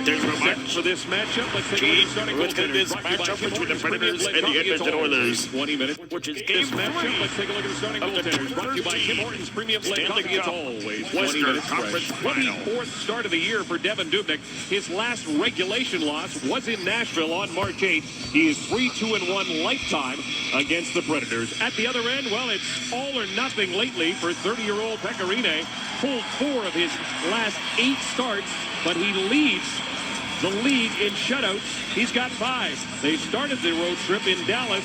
There's set for this matchup. Let's take a look at starting goaltenders. This matchup between the Predators and the Edmonton Oilers. 20 minutes, which is game matchup. Let's take a look at the starting goaltenders. Brought to you by Tim Hortons Premium Blend Coffee. It's always 20 minutes fresh. 24th start of the year for Devan Dubnyk. His last regulation loss was in Nashville on March 8th. He is 3-2-1 lifetime against the Predators. At the other end, well, it's all or nothing lately for 30-year-old Pekka Rinne. Pulled 4 of his last 8 starts, but he leads the league in shutouts. He's got 5. They started the road trip in Dallas.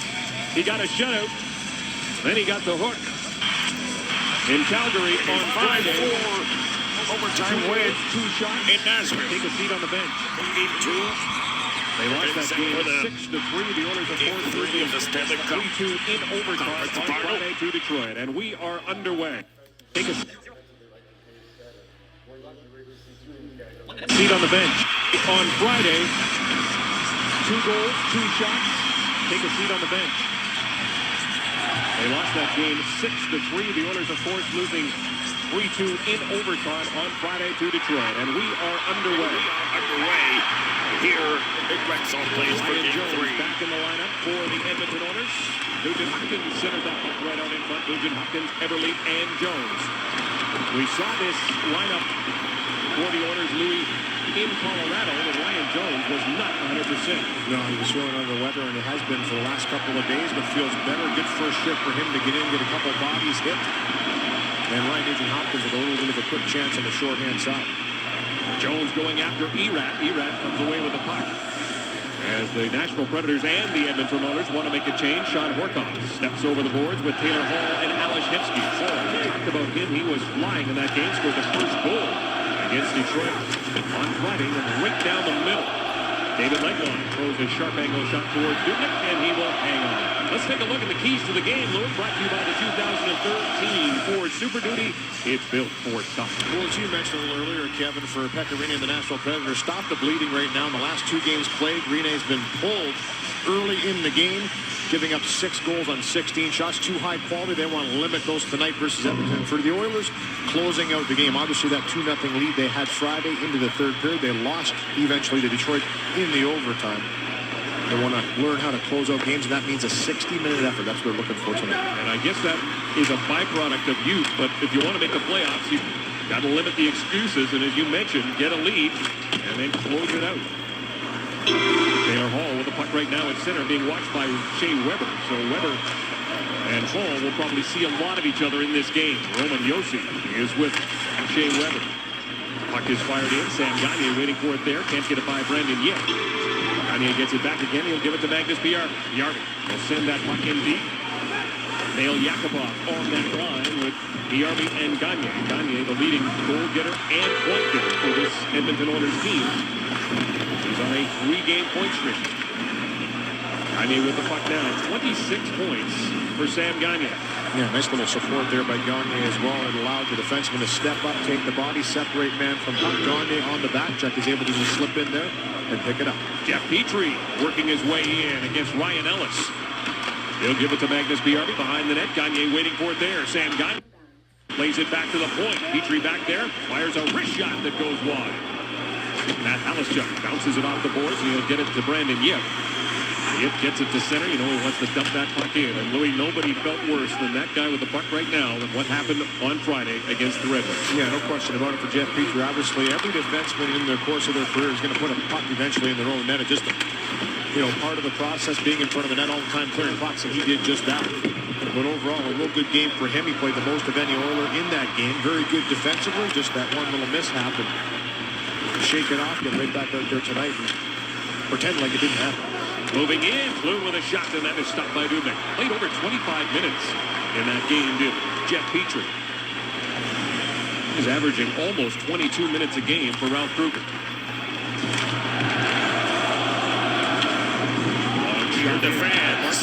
He got a shutout. Then he got the hook in Calgary on Friday. Overtime win 2 shots in Nashville. Take a seat on the bench. Game 2. They lost that game 6-3. The Oilers of course losing 3-2 in overtime on Friday to Detroit. And we are underway. Take a seat on the bench. On Friday, 2 goals, 2 shots. Take a seat on the bench. They lost that game 6-3. The Oilers, of course, losing 3-2 in overtime on Friday to Detroit. And we are underway. Here at Rexall Place for Ryan game Jones 3. back in the lineup for the Edmonton Oilers. Nugent Hopkins centers that puck right out in front. Nugent Hopkins, Everly, and Jones. We saw this lineup for the Oilers, Louis, in Colorado, but Ryan Jones was not 100%. No, he was feeling under the weather, and it has been for the last couple of days, but feels better. Good first shift for him to get in, get a couple bodies hit. And Ryan Nugent Hopkins with a little bit of a quick chance on the shorthand side. Jones going after Erat. Erat comes away with the puck. As the Nashville Predators and the Edmonton Oilers want to make a change, Sean Horkoff steps over the boards with Taylor Hall and Alex Hipsky. We talked about him. He was flying in that game, scored the first goal against Detroit on Friday, and right down the middle. David Leggon throws a sharp angle shot towards Dubnyk, and he will hang on. Let's take a look at the keys to the game, Louis, brought to you by the 2013 Ford Super Duty. It's built for tough. Well, as you mentioned a little earlier, Kevin, for Pekka Rinne and the Nashville Predators, stop the bleeding right now. In the last 2 games played, Rinne's been pulled early in the game, giving up 6 goals on 16 shots. Too high quality. They want to limit those tonight versus Edmonton. For the Oilers, closing out the game. Obviously, that 2-0 lead they had Friday into the 3rd period. They lost eventually to Detroit in the overtime. They want to learn how to close out games, and that means a 60-minute effort. That's what they're looking for tonight. And I guess that is a byproduct of youth, but if you want to make the playoffs, you've got to limit the excuses, and as you mentioned, get a lead and then close it out. Taylor Hall with the puck right now at center, being watched by Shea Weber. So Weber and Hall will probably see a lot of each other in this game. Roman Josi is with Shea Weber. Puck is fired in. Sam Gagner waiting for it there. Can't get it by Brandon yet. Gagner gets it back again. He'll give it to Magnus Bjarvi. Bjarvi will send that puck in deep. Neel Yacapov on that line with Bjarvi and Gagner. Gagner, the leading goal getter and point getter for this Edmonton Oilers team. He's on a 3-game point streak. Gagner with the puck now. 26 points for Sam Gagner. Yeah, nice little support there by Gagner as well. It allowed the defenseman to step up, take the body, separate man from puck. Gagner on the back check is able to just slip in there and pick it up. Jeff Petrie working his way in against Ryan Ellis. He'll give it to Magnus Bjarvi behind the net. Gagner waiting for it there. Sam Gagner plays it back to the point. Petrie back there, fires a wrist shot that goes wide. Matt Halleschuk bounces it off the boards, and he'll get it to Brandon Yip. Yip gets it to center. You know he wants to dump that puck in. And Louis, nobody felt worse than that guy with the puck right now than what happened on Friday against the Red Wings. Yeah, no question about it for Jeff Petrie. Obviously, every defenseman in the course of their career is going to put a puck eventually in their own net. It's just, part of the process being in front of the net all the time clearing pucks, and he did just that. But overall, a real good game for him. He played the most of any Oiler in that game. Very good defensively. Just that one little mishap. And shake it off, get right back out there tonight and pretend like it didn't happen. Moving in, Bloom with a shot, and that is stopped by Dubnyk. Played over 25 minutes in that game, did Jeff Petrie. He's averaging almost 22 minutes a game for Ralph Kruger. The fans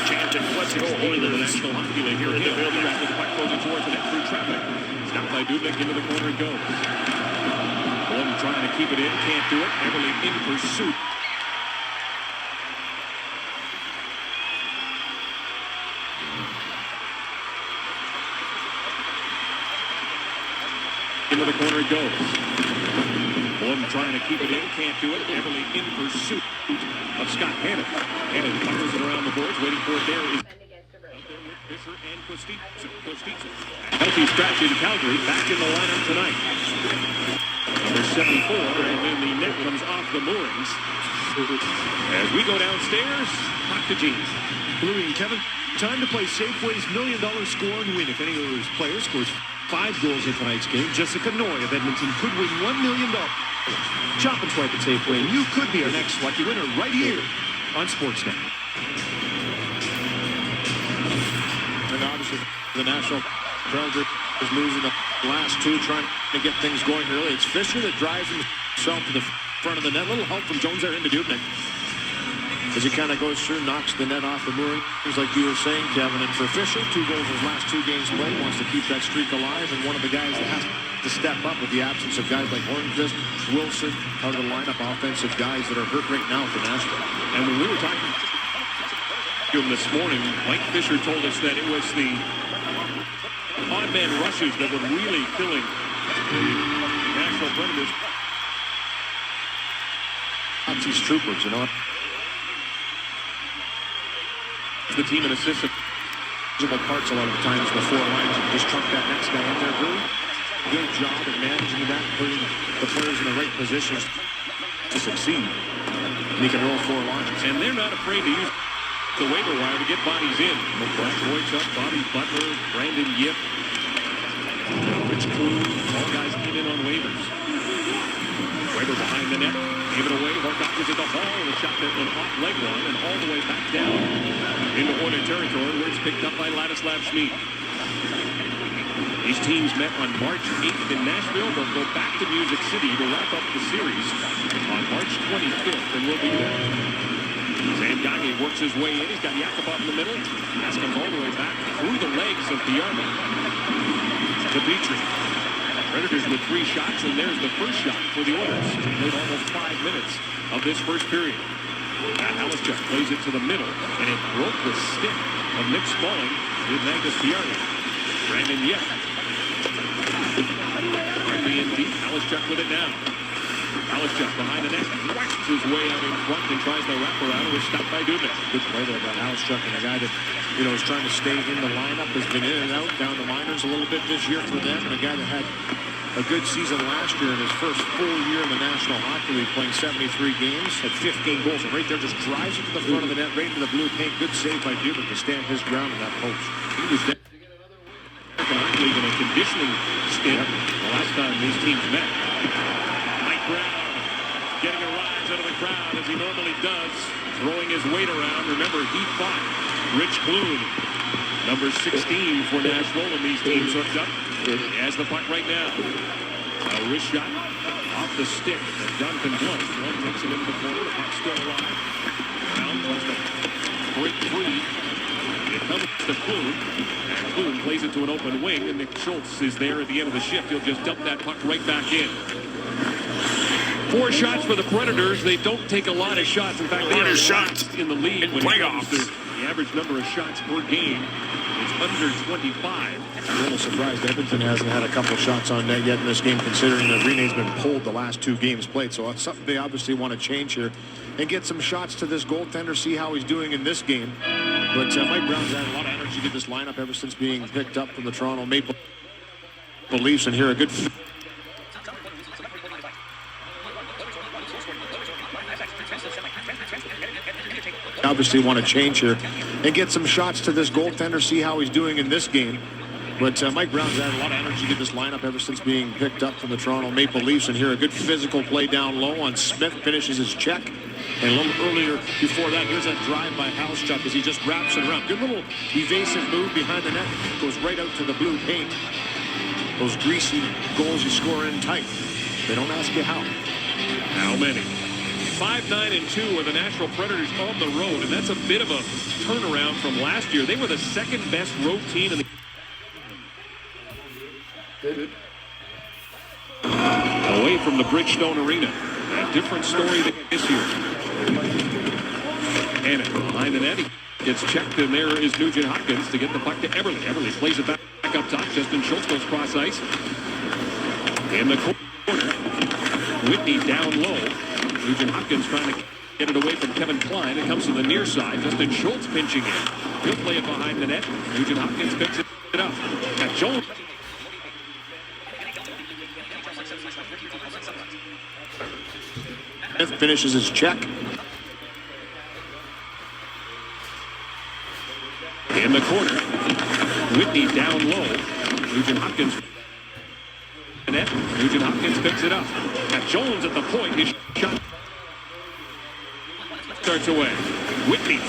chanting, let's go Oilers. The National Hockey League here in the building. The puck goes towards the net through traffic. Stopped by Dubnyk, into the corner it goes. Bloom trying to keep it in, can't do it. Everly in pursuit. Into the corner it goes. Bloom trying to keep it in, can't do it. Everly in pursuit of Scott Hannon. Hannon fires it around the boards, waiting for it there is Fisher and Kostitsa. Healthy scratch in Calgary, back in the lineup tonight. Number 74, and then the net comes off the moorings. As we go downstairs, back to Gene. Louis and Kevin, time to play Safeway's $1 million score and win. If any of those players scores 5 goals in tonight's game, Jessica Noy of Edmonton could win $1 million. Shop and swipe at Safeway, and you could be our next lucky winner right here on Sportsnet. And obviously, the National Predator is losing the last 2, trying to get things going early. It's Fisher that drives himself to the front of the net. A little help from Jones there into Dubnyk. As he kind of goes through, knocks the net off the mooring. Like you were saying, Kevin. And for Fisher, 2 goals in his last 2 games played. Wants to keep that streak alive. And one of the guys that has to step up with the absence of guys like Hornqvist, Wilson, out of the lineup, offensive guys that are hurt right now for Nashville. And when we were talking to him this morning, Mike Fisher told us that it was the odd man rushes that were really killing the Nashville Predators. These troopers, you know. The team in assist parts a lot of the times before lines and just truck that next guy in there. Really good job at managing that, putting the players in the right positions to succeed. And he can roll 4 lines. And they're not afraid to use the waiver wire to get bodies in. Brad Boychuk, Bobby Butler, Brandon Yip, Rich Clune, all guys came in on waivers. Weber behind the net, gave it away. Horcock is at the hall, and a shot that an off leg one, and all the way back down into Hornet territory, where it's picked up by Ladislav Schmid. These teams met on March 8th in Nashville. They'll go back to Music City to wrap up the series on March 25th, and we'll be there. Zangagi works his way in. He's got Yacapov in the middle. Pass comes all the way back through the legs of Piyarma to Petrie. Predators with 3 shots, and there's the first shot for the Oilers. They played almost 5 minutes of this first period. Matt Halischuk plays it to the middle, and it broke the stick of Nick Smalling with Magnus Piyarma. Brandon Yip. Hardly in deep. Halischuk with it now. Halischuk behind the net, whacks his way out in front and tries to wrap around. It was stopped by Dubnyk. Good play there by Halischuk, and a guy that, you know, is trying to stay in the lineup, has been in and out, down the minors a little bit this year for them, and a guy that had a good season last year in his first full year in the National Hockey League, playing 73 games, had 15 goals, and right there just drives it to the front of the net, right into the blue paint. Good save by Dubnyk to stand his ground in that post. He was there in a conditioning stint the last time these teams met. Mike Brown getting a rise out of the crowd as he normally does, throwing his weight around. Remember, he fought Rich Clune, number 16 for Nashville, when these teams hooked up. He has the puck right now. A wrist shot off the stick of Jonathan Blunt. Blunt takes it into the corner. The puck's still alive. Brown wants to break free. It comes to Clune. And Clune plays it to an open wing, and Nick Schultz is there at the end of the shift. He'll just dump that puck right back in. 4 shots for the Predators. They don't take a lot of shots. In fact, they are shots in the league when it comes to the average number of shots per game. It's under 25. I'm a little surprised Edmonton hasn't had a couple shots on net yet in this game, considering that Rene's been pulled the last 2 games played. So it's something they obviously want to change here and get some shots to this goaltender, see how he's doing in this game. But Mike Brown's had a lot of energy to this lineup ever since being picked up from the Toronto Maple Leafs, and here a good obviously want to change here and get some shots to this goaltender, see how he's doing in this game. But Mike Brown's had a lot of energy to this lineup ever since being picked up from the Toronto Maple Leafs. And here a good physical play down low on Smith, finishes his check. And a little earlier before that, here's that drive by Halischuk as he just wraps it around. Good little evasive move behind the net. Goes right out to the blue paint. Those greasy goals you score in tight. They don't ask you how. How many? 5-9-2 are the Nashville Predators on the road, and that's a bit of a turnaround from last year. They were the 2nd best road team in the away from the Bridgestone Arena. A different story this year. And behind the net, he gets checked, and there is Nugent Hopkins to get the puck to Everly. Everly plays it back up top. Justin Schultz goes cross ice in the corner. Whitney down low. Nugent Hopkins trying to get it away from Kevin Klein. It comes to the near side. Justin Schultz pinching in. He'll play it behind the net. Nugent Hopkins picks it up. Got Jones. Finishes his check. In the corner. Whitney down low. Nugent Hopkins. Net. Nugent Hopkins picks it up. Got Jones at the point. His shot starts away. Whitney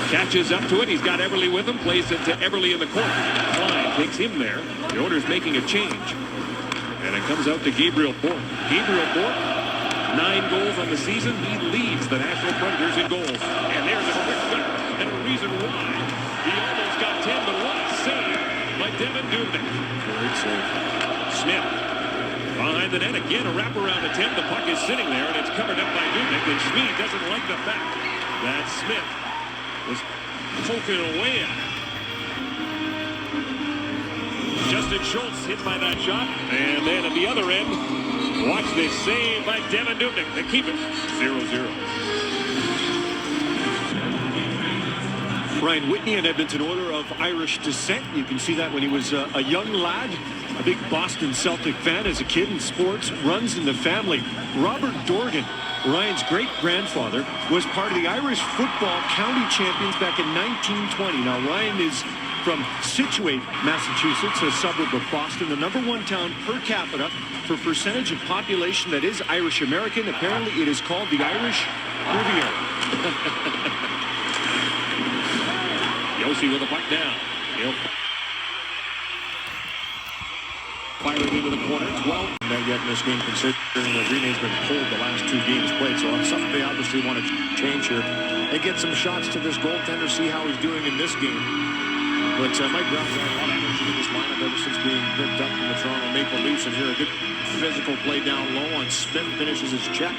catches up to it. He's got Everly with him. Plays it to Everly in the corner. Klein takes him there. The Oilers making a change. And it comes out to Gabriel Bourque. Gabriel Bourque, 9 goals on the season. He leads the Nashville Predators in goals. And there's a quick shot. And a reason why. He almost got 10, but what a save by Devin Dubnyk. Great save. Smith behind the net. Again, a wraparound attempt. The puck is sitting there, and it's covered up by Dubnyk. And Schmid doesn't like the fact that Smith was poking away at it. Justin Schultz hit by that shot. And then at the other end, watch this save by Devin Dubnyk to keep it 0-0. Ryan Whitney, an Edmonton Oiler of Irish descent. You can see that when he was a young lad. A big Boston Celtic fan as a kid in sports. Runs in the family. Robert Dorgan, Ryan's great-grandfather, was part of the Irish football county champions back in 1920. Now, Ryan is from Scituate, Massachusetts, a suburb of Boston, the #1 town per capita for percentage of population that is Irish-American. Apparently, it is called the Irish Riviera. Yossi with the puck down. He'll fire it into the corner. 12. Not yet in this game, considering that Rene's been pulled the last 2 games played. So it's something they obviously want to change here. They get some shots to this goaltender, see how he's doing in this game. But Mike Brown's had a lot of energy in this lineup ever since being picked up from the Toronto Maple Leafs. And here a good physical play down low on Smith, finishes his check.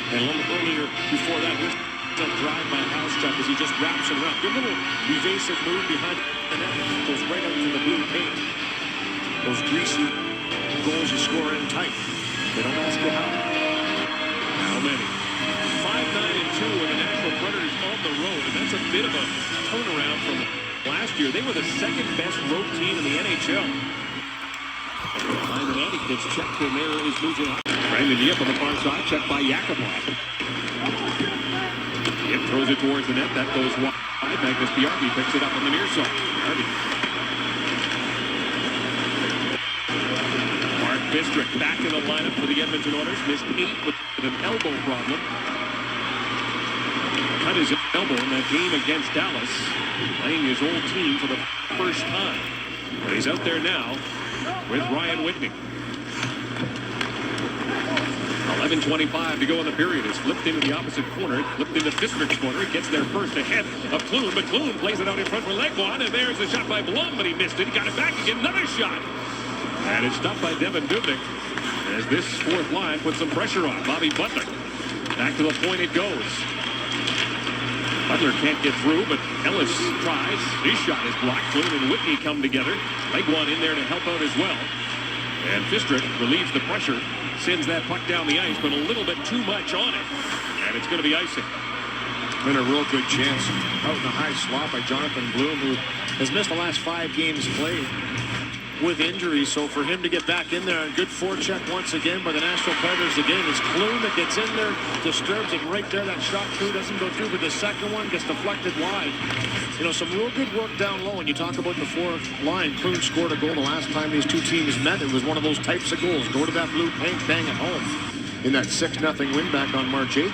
And a little earlier before that, this a drive by Housechuck as he just wraps it around. Good little evasive move behind the net. Goes right out to the blue paint. Those greasy goals you score in tight. They don't ask you how. How many? 5-9-2 with the Nashville Predators on the road. And that's a bit of a turnaround from last year. They were the second best road team in the NHL. Behind the net, he gets checked, and there is Nugent. Brandon Yip on the far side, checked by Yacapov. Yip throws it towards the net. That goes wide. Magnus Bjarki picks it up on the near side. Mark Bistrick back in the lineup for the Edmonton Oilers. Missed 8 with an elbow problem. Cut his elbow in that game against Dallas, playing his old team for the first time. But he's out there now with Ryan Whitney. 11:25 to go in the period. It's flipped into the opposite corner. Flipped into Bistrick's corner. He gets there first ahead of Clune. But Clune plays it out in front for Legwand. And there's a shot by Blum, but he missed it. He got it back again. Another shot. And it's stopped by Devin Dubnyk as this fourth line puts some pressure on Bobby Butler. Back to the point it goes. Butler can't get through, but Ellis tries. His shot is blocked. Clune and Whitney come together. Legwand in there to help out as well. And Bistrick relieves the pressure. Sends that puck down the ice, but a little bit too much on it. And it's going to be icing. Been a real good chance out in the high slot by Jonathan Bloom, who has missed the last 5 games played with injuries. So for him to get back in there, and good forecheck once again by the Nashville Predators. Again, it's Clune that gets in there, disturbs it right there. That shot through doesn't go through, but the second one gets deflected wide. You know, some real good work down low. And you talk about the fourth line. Clune scored a goal the last time these two teams met. It was one of those types of goals. Go to that blue paint, bang it home in that 6-0 win back on March 8th.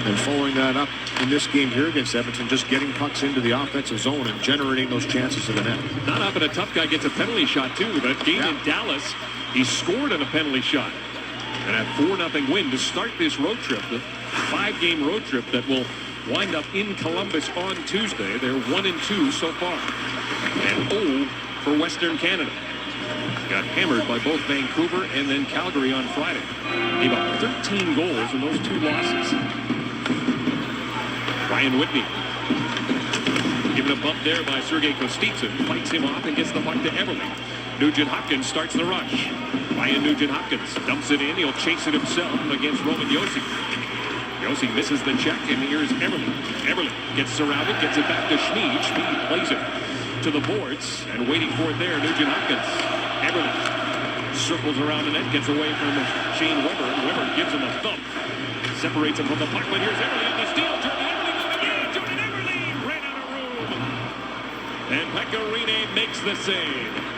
And following that up in this game here against Edmonton, just getting pucks into the offensive zone and generating those chances to the net. Not often a tough guy gets a penalty shot, too. That game in Dallas, he scored on a penalty shot. And a 4-0 win to start this road trip, the 5-game road trip that will wind up in Columbus on Tuesday. They're 1-2 so far. And 0 for Western Canada. Got hammered by both Vancouver and then Calgary on Friday. Gave up 13 goals in those 2 losses. Ryan Whitney. Given a bump there by Sergei Kostitsyn. Fights him off and gets the puck to Everly. Nugent-Hopkins starts the rush. Ryan Nugent-Hopkins dumps it in. He'll chase it himself against Roman Josi. Josi misses the check, and here's Eberle. Eberle gets surrounded, gets it back to Schmid. Schmid plays it to the boards, and waiting for it there, Nugent-Hopkins. Eberle circles around the net, gets away from Shane Weber, and Weber gives him a thump. Separates him from the puck, but here's Eberle on the steal. Jordan Eberle coming in. Jordan Eberle ran out of room. And Pekka Rinne makes the save.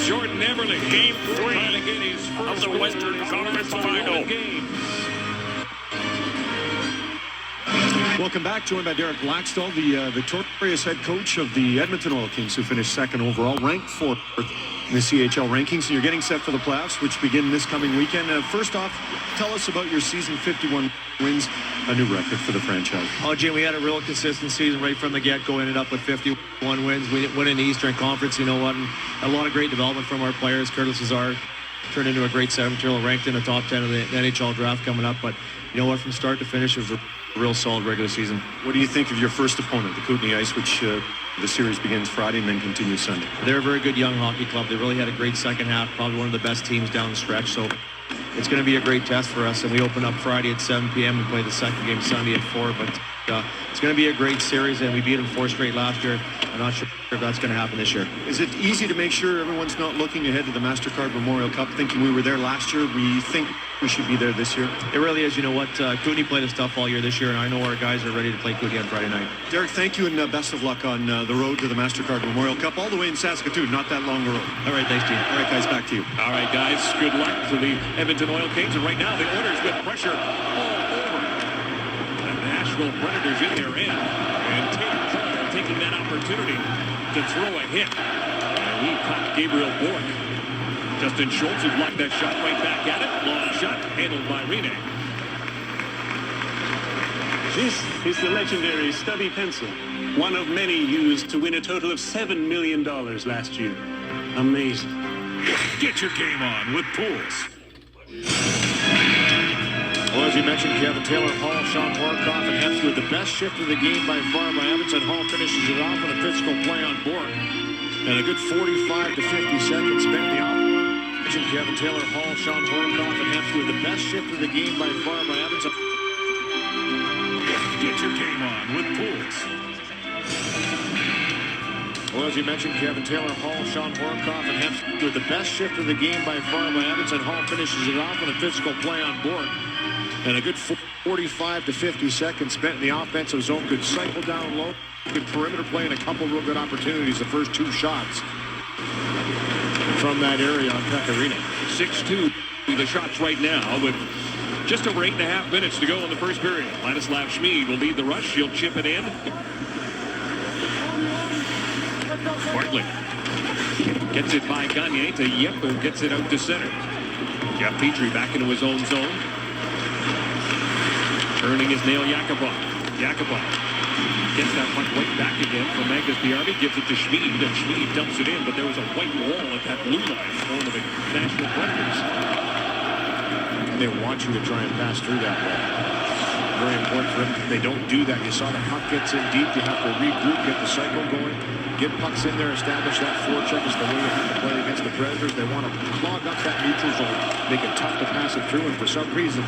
Jordan Eberle, game 3 trying to get his first of the Western Conference Final. Welcome back. Joined by Derek Blackstall, the victorious head coach of the Edmonton Oil Kings, who finished second overall, ranked 4th in the CHL rankings. And you're getting set for the playoffs, which begin this coming weekend. First off, tell us about your season. 51 wins, a new record for the franchise. Oh, Jim, we had a real consistent season right from the get-go. Ended up with 51 wins. We went in the Eastern Conference, you know what, and a lot of great development from our players. Curtis Lazar turned into a great 7-year-old, ranked in the top 10 of the NHL draft coming up. But you know what, from start to finish, it was a real solid regular season. What do you think of your first opponent, the Kootenay Ice, which the series begins Friday and then continues Sunday? They're a very good young hockey club. They really had a great second half, probably one of the best teams down the stretch. So it's going to be a great test for us. And we open up Friday at 7 p.m. and play the second game Sunday at 4. But it's going to be a great series, and we beat them 4 straight last year. I'm not sure if that's going to happen this year. Is it easy to make sure everyone's not looking ahead to the MasterCard Memorial Cup, thinking we were there last year, we think we should be there this year? It really is. You know what? Kootenay played us tough all year this year, and I know our guys are ready to play Kootenay on Friday night. Derek, thank you, and best of luck on the road to the MasterCard Memorial Cup, all the way in Saskatoon, not that long a road. All right, thanks, team. All right, guys, back to you. All right, guys, good luck to the Edmonton Oil Kings. And right now, the Oilers with pressure all over the Nashville Predators in their end. And Taylor Hall taking that opportunity to throw a hit. And he caught Gabriel Bork. Justin Schultz has blocked that shot right back at it. Long shot handled by Rinne. This is the legendary stubby pencil, one of many used to win a total of $7 million last year. Amazing. Get your game on with Pools. Well, as you mentioned, Kevin, Taylor Hall, Sean Horkoff, and Hempstead with the best shift of the game by far by Edmonton. Hall finishes it off with a physical play on board. And a good 45 to 50 seconds spent in the offense. Kevin, Taylor Hall, Sean Horkoff, and Hempstead with the best shift of the game by far by Edmonton. Get your game on with Pools. Well, as you mentioned, Kevin, Taylor Hall, Sean Horkoff, and Hempstead with the best shift of the game by far by Edmonton. Hall finishes it off with a physical play on board. And a good 45 to 50 seconds spent in the offensive zone. Good cycle down low. Good perimeter play and a couple real good opportunities. The first 2 shots from that area on Pekka Rinne. 6-2 the shots right now with just over 8.5 minutes to go in the first period. Ladislav Schmid will lead the rush. He'll chip it in. Bartley gets it by Gagne to Yep, who gets it out to center. Jeff Petrie back into his own zone. Turning is Neel Yacapov. Yacapov gets that puck right back again from Magnus Bjarvi, gives it to Schmid, and Schmid dumps it in, but there was a white wall at that blue line for the Nashville Predators. And they want you to try and pass through that wall. Very important for them. They don't do that. You saw the puck gets in deep. You have to regroup, get the cycle going, get pucks in there, establish that forecheck is the way you have to play against the Predators. They want to clog up that neutral zone, make it tough to pass it through, and for some reason,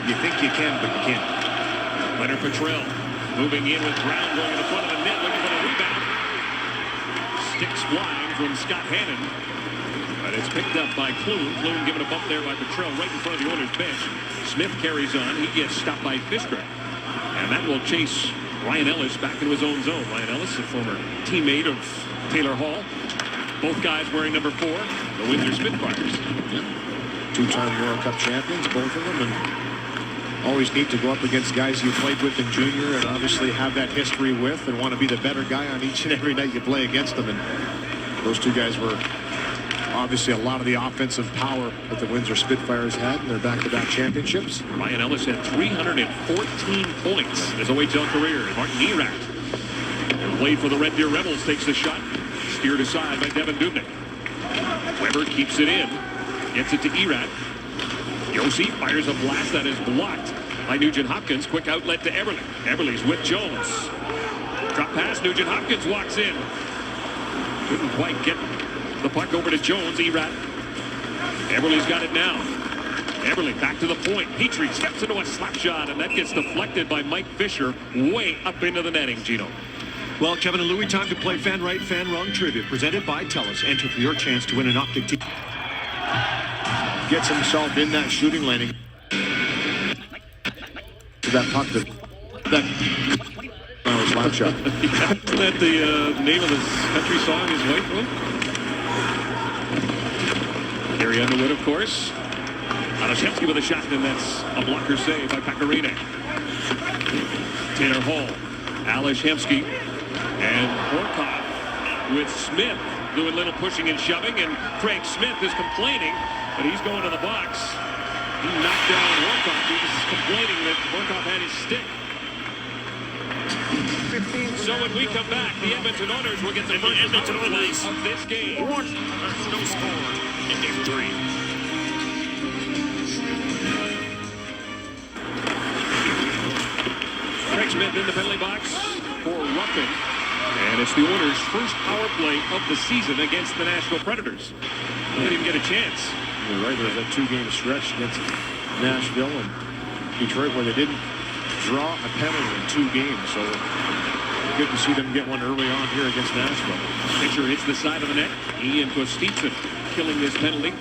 you think you can, but you can't. Leonard Petrell moving in with Brown going to the front of the net, looking for the rebound. Sticks flying from Scott Hannon. But it's picked up by Clune. Clune giving a bump there by Petrell right in front of the Oilers bench. Smith carries on. He gets stopped by Fisker. And that will chase Ryan Ellis back into his own zone. Ryan Ellis, a former teammate of Taylor Hall. Both guys wearing number 4, the Windsor Spitfires. Yeah. 2-time World Cup champions, both of them. And always neat to go up against guys you played with in junior and obviously have that history with and want to be the better guy on each and every night you play against them. And those 2 guys were obviously a lot of the offensive power that the Windsor Spitfires had in their back-to-back championships. Ryan Ellis had 314 points in his OHL career. Martin Erat, who played for the Red Deer Rebels, takes the shot. Steered aside by Devin Dubnyk. Weber keeps it in. Gets it to Erat. Josi fires a blast that is blocked by Nugent-Hopkins. Quick outlet to Eberle. Eberle's with Jones. Drop pass. Nugent-Hopkins walks in. Couldn't quite get the puck over to Jones. Erat. Eberle's got it now. Eberle back to the point. Petrie steps into a slap shot, and that gets deflected by Mike Fisher way up into the netting, Gino. Well, Kevin and Louie, time to play Fan Right, Fan Wrong Trivia, presented by TELUS. Enter for your chance to win an Optic TV. Gets himself in that shooting lane. That puck, that slap shot. Isn't that the name of the country song his wife wrote? Gary Underwood, of course. Alashevsky with a shot, and that's a blocker save by Pecorine. Taylor Hall, Alashevsky, and Horkoff with Smith doing a little pushing and shoving, and Craig Smith is complaining, but he's going to the box. He knocked down Horkoff. He's complaining that Horkoff had his stick. So when we come back, the Edmonton Oilers will get the first power play of this game. No score in game 3. Craig Smith in the penalty box for roughing. And it's the Oilers' first power play of the season against the Nashville Predators. They didn't even get a chance. You're right, there was a 2-game stretch against Nashville and Detroit where they didn't draw a penalty in 2 games. So good to see them get one early on here against Nashville. Pitcher hits the side of the net. Ian Kostitsin killing this penalty.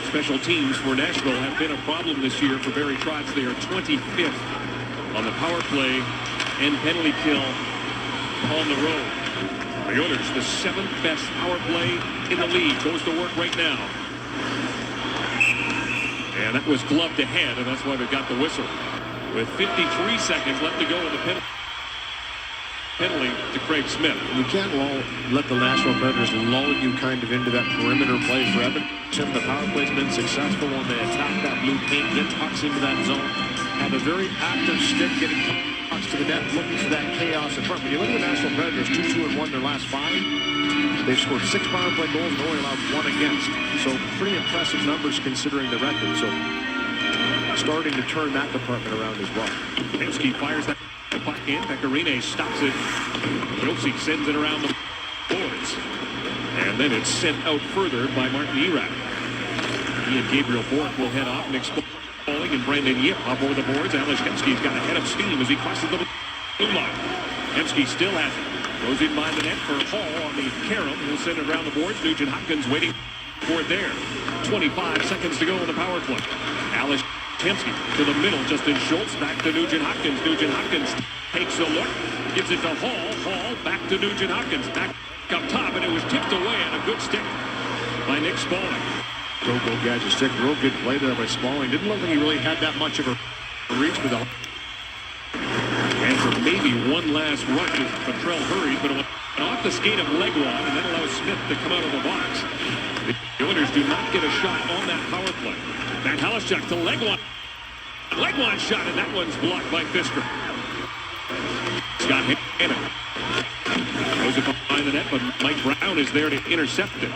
Special teams for Nashville have been a problem this year for Barry Trotz. They are 25th on the power play and penalty kill on the road. The Oilers, the 7th best power play in the league, goes to work right now. And that was gloved ahead, and that's why they got the whistle. With 53 seconds left to go in the penalty to Craig Smith. You can't let the Nashville Predators lull you kind of into that perimeter play for Edmonton. The power play's been successful when they attack that blue paint, get pucks into that zone, have a very active stick getting pucks to the net, looking for that chaos in front. When you look at the Nashville Predators, 2-2-1 their last 5. They've scored 6 power play goals and only allowed 1 against. So pretty impressive numbers considering the record. So starting to turn that department around as well. Hemsky fires that puck in. Pecorine stops it. Yossi sends it around the boards. And then it's sent out further by Martin Erat. He and Gabriel Bork will head off and explode. And Brandon Yip up over the boards. Alashevsky's got a head of steam as he crosses the blue line. Hemsky still has it. Goes in by the net for Hall on the carom. He'll send it around the boards. Nugent Hopkins waiting for it there. 25 seconds to go in the power play. Alashevsky to the middle. Justin Schultz back to Nugent Hopkins. Nugent Hopkins takes a look. Gives it to Hall. Hall back to Nugent Hopkins. Back up top, and it was tipped away on a good stick by Nick Spaulding. Go gadget stick. Real good play there by Spaulding. Didn't look like he really had that much of a reach with it. And for maybe one last rush as Petrell hurries, but it went off the skate of Legwan, and that allows Smith to come out of the box. The Oilers do not get a shot on that power play. Matt Halishchuk to Legwan. Legwan shot, and that one's blocked by Fisker. Scott Hanna goes it behind the net, but Mike Brown is there to intercept it.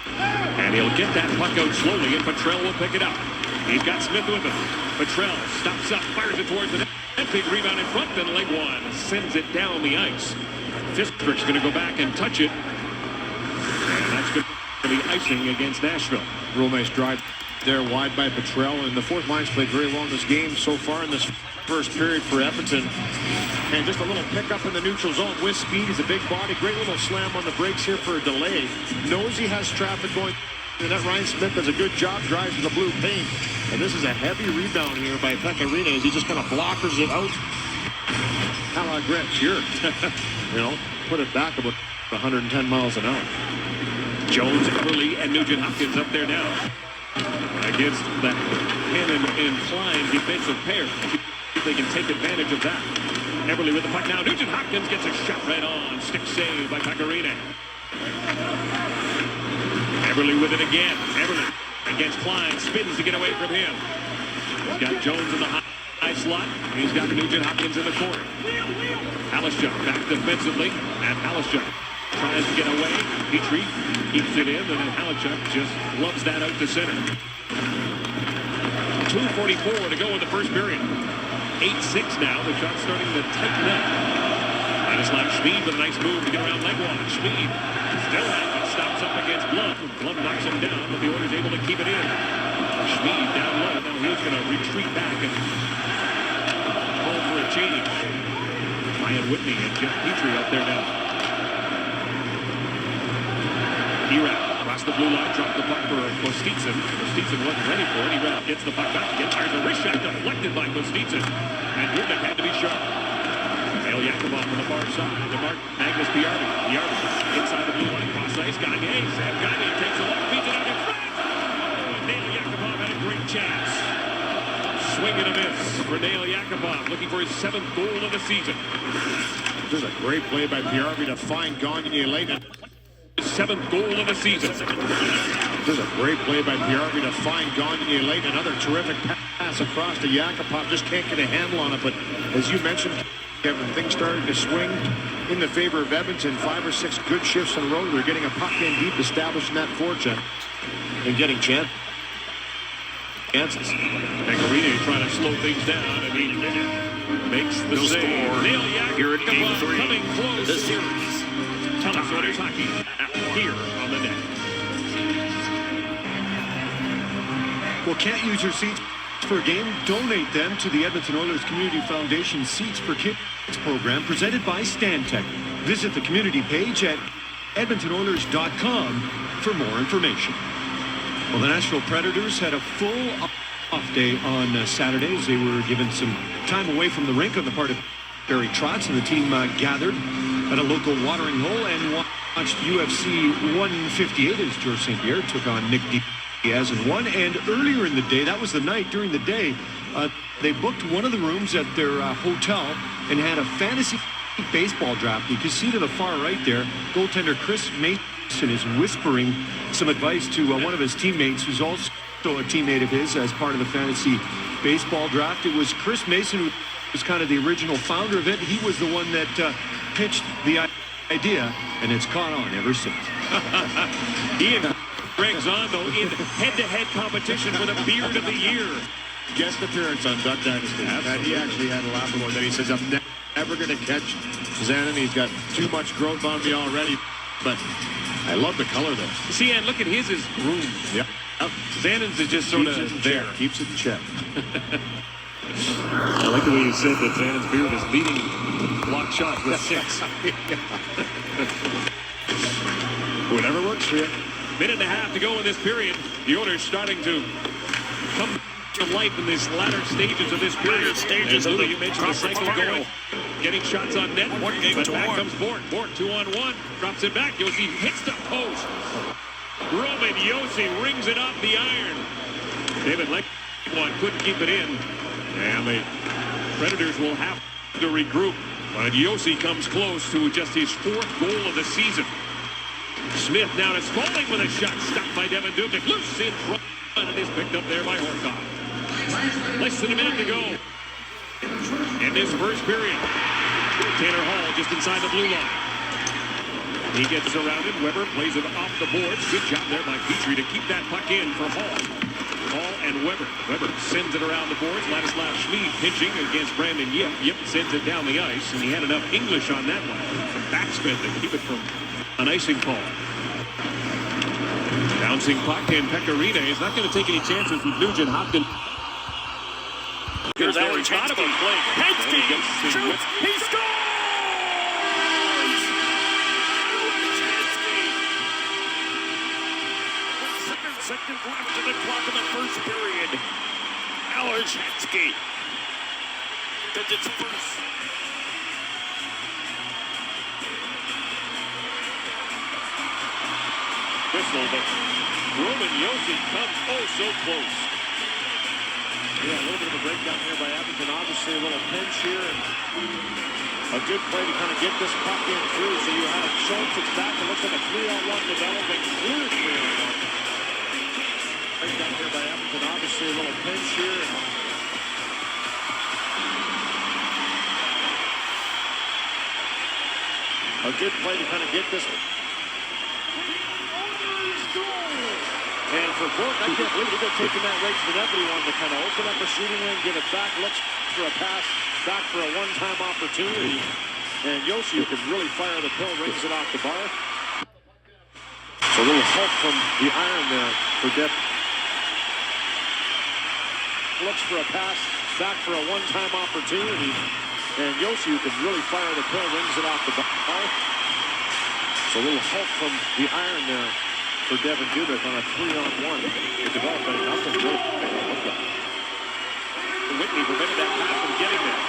And he'll get that puck out slowly, and Petrell will pick it up. He's got Smith with him. Petrell stops up, fires it towards the net. Big rebound in front, then Legwan sends it down the ice. Fisker's going to go back and touch it. And that's going to be icing against Nashville. Real nice drive there wide by Petrell. And the fourth line's played very well in this game so far in this first period for Edmonton. And just a little pickup in the neutral zone with speed. He's a big body. Great little slam on the brakes here for a delay. Knows he has traffic going. And that Ryan Smith does a good job, drives to the blue paint. And this is a heavy rebound here by Pecorine as he just kind of blockers it out. A la Gret, sure. You know, put it back about 110 miles an hour. Jones, Eberle, and Nugent Hopkins up there now against that Hannon and Klein defensive pair. If they can take advantage of that. Eberle with the puck now. Nugent Hopkins gets a shot right on. Stick save by Pecorine. Eberle with it again. Eberle against Klein. Spins to get away from him. He's got Jones in the high slot. He's got Nugent Hopkins in the corner. Halishchuk back defensively. And Halishchuk tries to get away. Petrie keeps it in. And then Halishchuk just loves that out to center. 2:44 to go in the first period. 8-6 now. The shot starting to tighten up. Ladislav Schmid with a nice move to get around Legwand. Schmid still has it. Stops up against Blum. Blum knocks him down, but the Oilers able to keep it in. Schmid down low. Now he's going to retreat back and call for a change. Ryan Whitney and Jeff Petrie out there now. Erat across the blue line, dropped the puck for Kostitsin. Kostitsin wasn't ready for it. Erat gets the puck back again. Fires a wrist shot deflected by Kostitsin. And Rubik had to be sharp. Neel Yacapov on the far side. To Mark Magnus Piarvi. Piarvi inside the blue line. Cross ice. Gagne. Sam Gagne takes a look. Feeds it out in front. Neel Yacapov had a great chance. Swing and a miss for Neel Yacapov. Looking for his 7th goal of the season. This is a great play by Piarvi to find Gagne late. 7th goal of the season. This is a great play by Piarvi to find Gagne late. Another terrific pass across to Yacapov. Just can't get a handle on it. But as you mentioned, Kevin, things started to swing in the favor of Edmonton. 5 or 6 good shifts in a row. They're getting a puck in deep, establishing that forecheck and getting chances. Pecorino trying to slow things down, and he makes the save. Neel Yacapov coming close. The series. Tell us what is hockey here on the net. Well, can't use your seats for a game? Donate them to the Edmonton Oilers Community Foundation Seats for Kids program presented by Stantec. Visit the community page at edmontonoilers.com for more information. Well, the Nashville Predators had a full off day on Saturday as they were given some time away from the rink on the part of Barry Trotz, and the team gathered at a local watering hole and watched UFC 158 as George St. Pierre took on Nick Diaz and won. And earlier in the day, that was the night, during the day, they booked one of the rooms at their hotel and had a fantasy baseball draft. You can see to the far right there, goaltender Chris Mason is whispering some advice to one of his teammates who's also a teammate of his as part of the fantasy baseball draft. It was Chris Mason who was kind of the original founder of it. He was the one that pitched the idea, and it's caught on ever since. He and Greg Zondo in head-to-head competition for the Beard of the Year. Guest appearance on Duck Dynasty. And he actually had a laugh about that. He says, I'm never going to catch Zanin. He's got too much growth on me already. But I love the color, though. See, and look at his is groomed. Yep. Zanin's is just sort of there. Keeps it in check. I like the way you said that Zanin's beard is leading block shots with 6. Whatever works for you. Minute and a half to go in this period. The Oilers starting to come to life in these latter stages of this period. Stages and of the you mentioned the cycle going. Getting shots on net. One game but to back one. comes Bort. Bort 2-on-1. Drops it back. Yossi hits the post. Roman Yossi rings it off the iron. David Legwand couldn't keep it in. And the Predators will have to regroup. But Yossi comes close to just his 4th goal of the season. Smith now to Smalling with a shot. Stopped by Devin Dubnyk. Loose in front. And it is picked up there by Horcoff. Less than a minute to go in this first period. Taylor Hall just inside the blue line. He gets surrounded. Weber plays it off the boards. Good job there by Petrie to keep that puck in for Hall. Hall and Weber. Weber sends it around the boards. Ladislav Schmid pitching against Brandon Yip. Yip sends it down the ice, and he had enough English on that one. Some backspin to keep it from an icing call. Bouncing puck, and Pecorino is not going to take any chances with Nugent Hopkins. Here's Alex Hensky. Hensky shoots. He scores! Seconds left in the clock in the first period. Alex Hensky does its first. Whistle, but Roman Yossi comes oh so close. Yeah, a little bit of a breakdown here by Edmonton. Obviously, a little pinch here. And a good play to kind of get this puck in through. So you have Schultz. It's back. It looks like a 3-on-1 developing. Clear 3-on-1. Breakdown here by Edmonton. Obviously, a little pinch here. A good play to kind of get this. And for Bork, I can't believe they're taking that right to the net, but he wanted to kind of open up a shooting lane, give it back, looks for a pass, back for a one-time opportunity. And Yossi, who can really fire the pill, rings it off the bar. So a little help from the iron there for Depp. Looks for a pass back for a one-time opportunity. And Yossi, who can really fire the pill, rings it off the bar. So a little help from the iron there for Devin Dubik on a 3-on-1. It developed at nothing good. Whitney prevented that pass from getting there.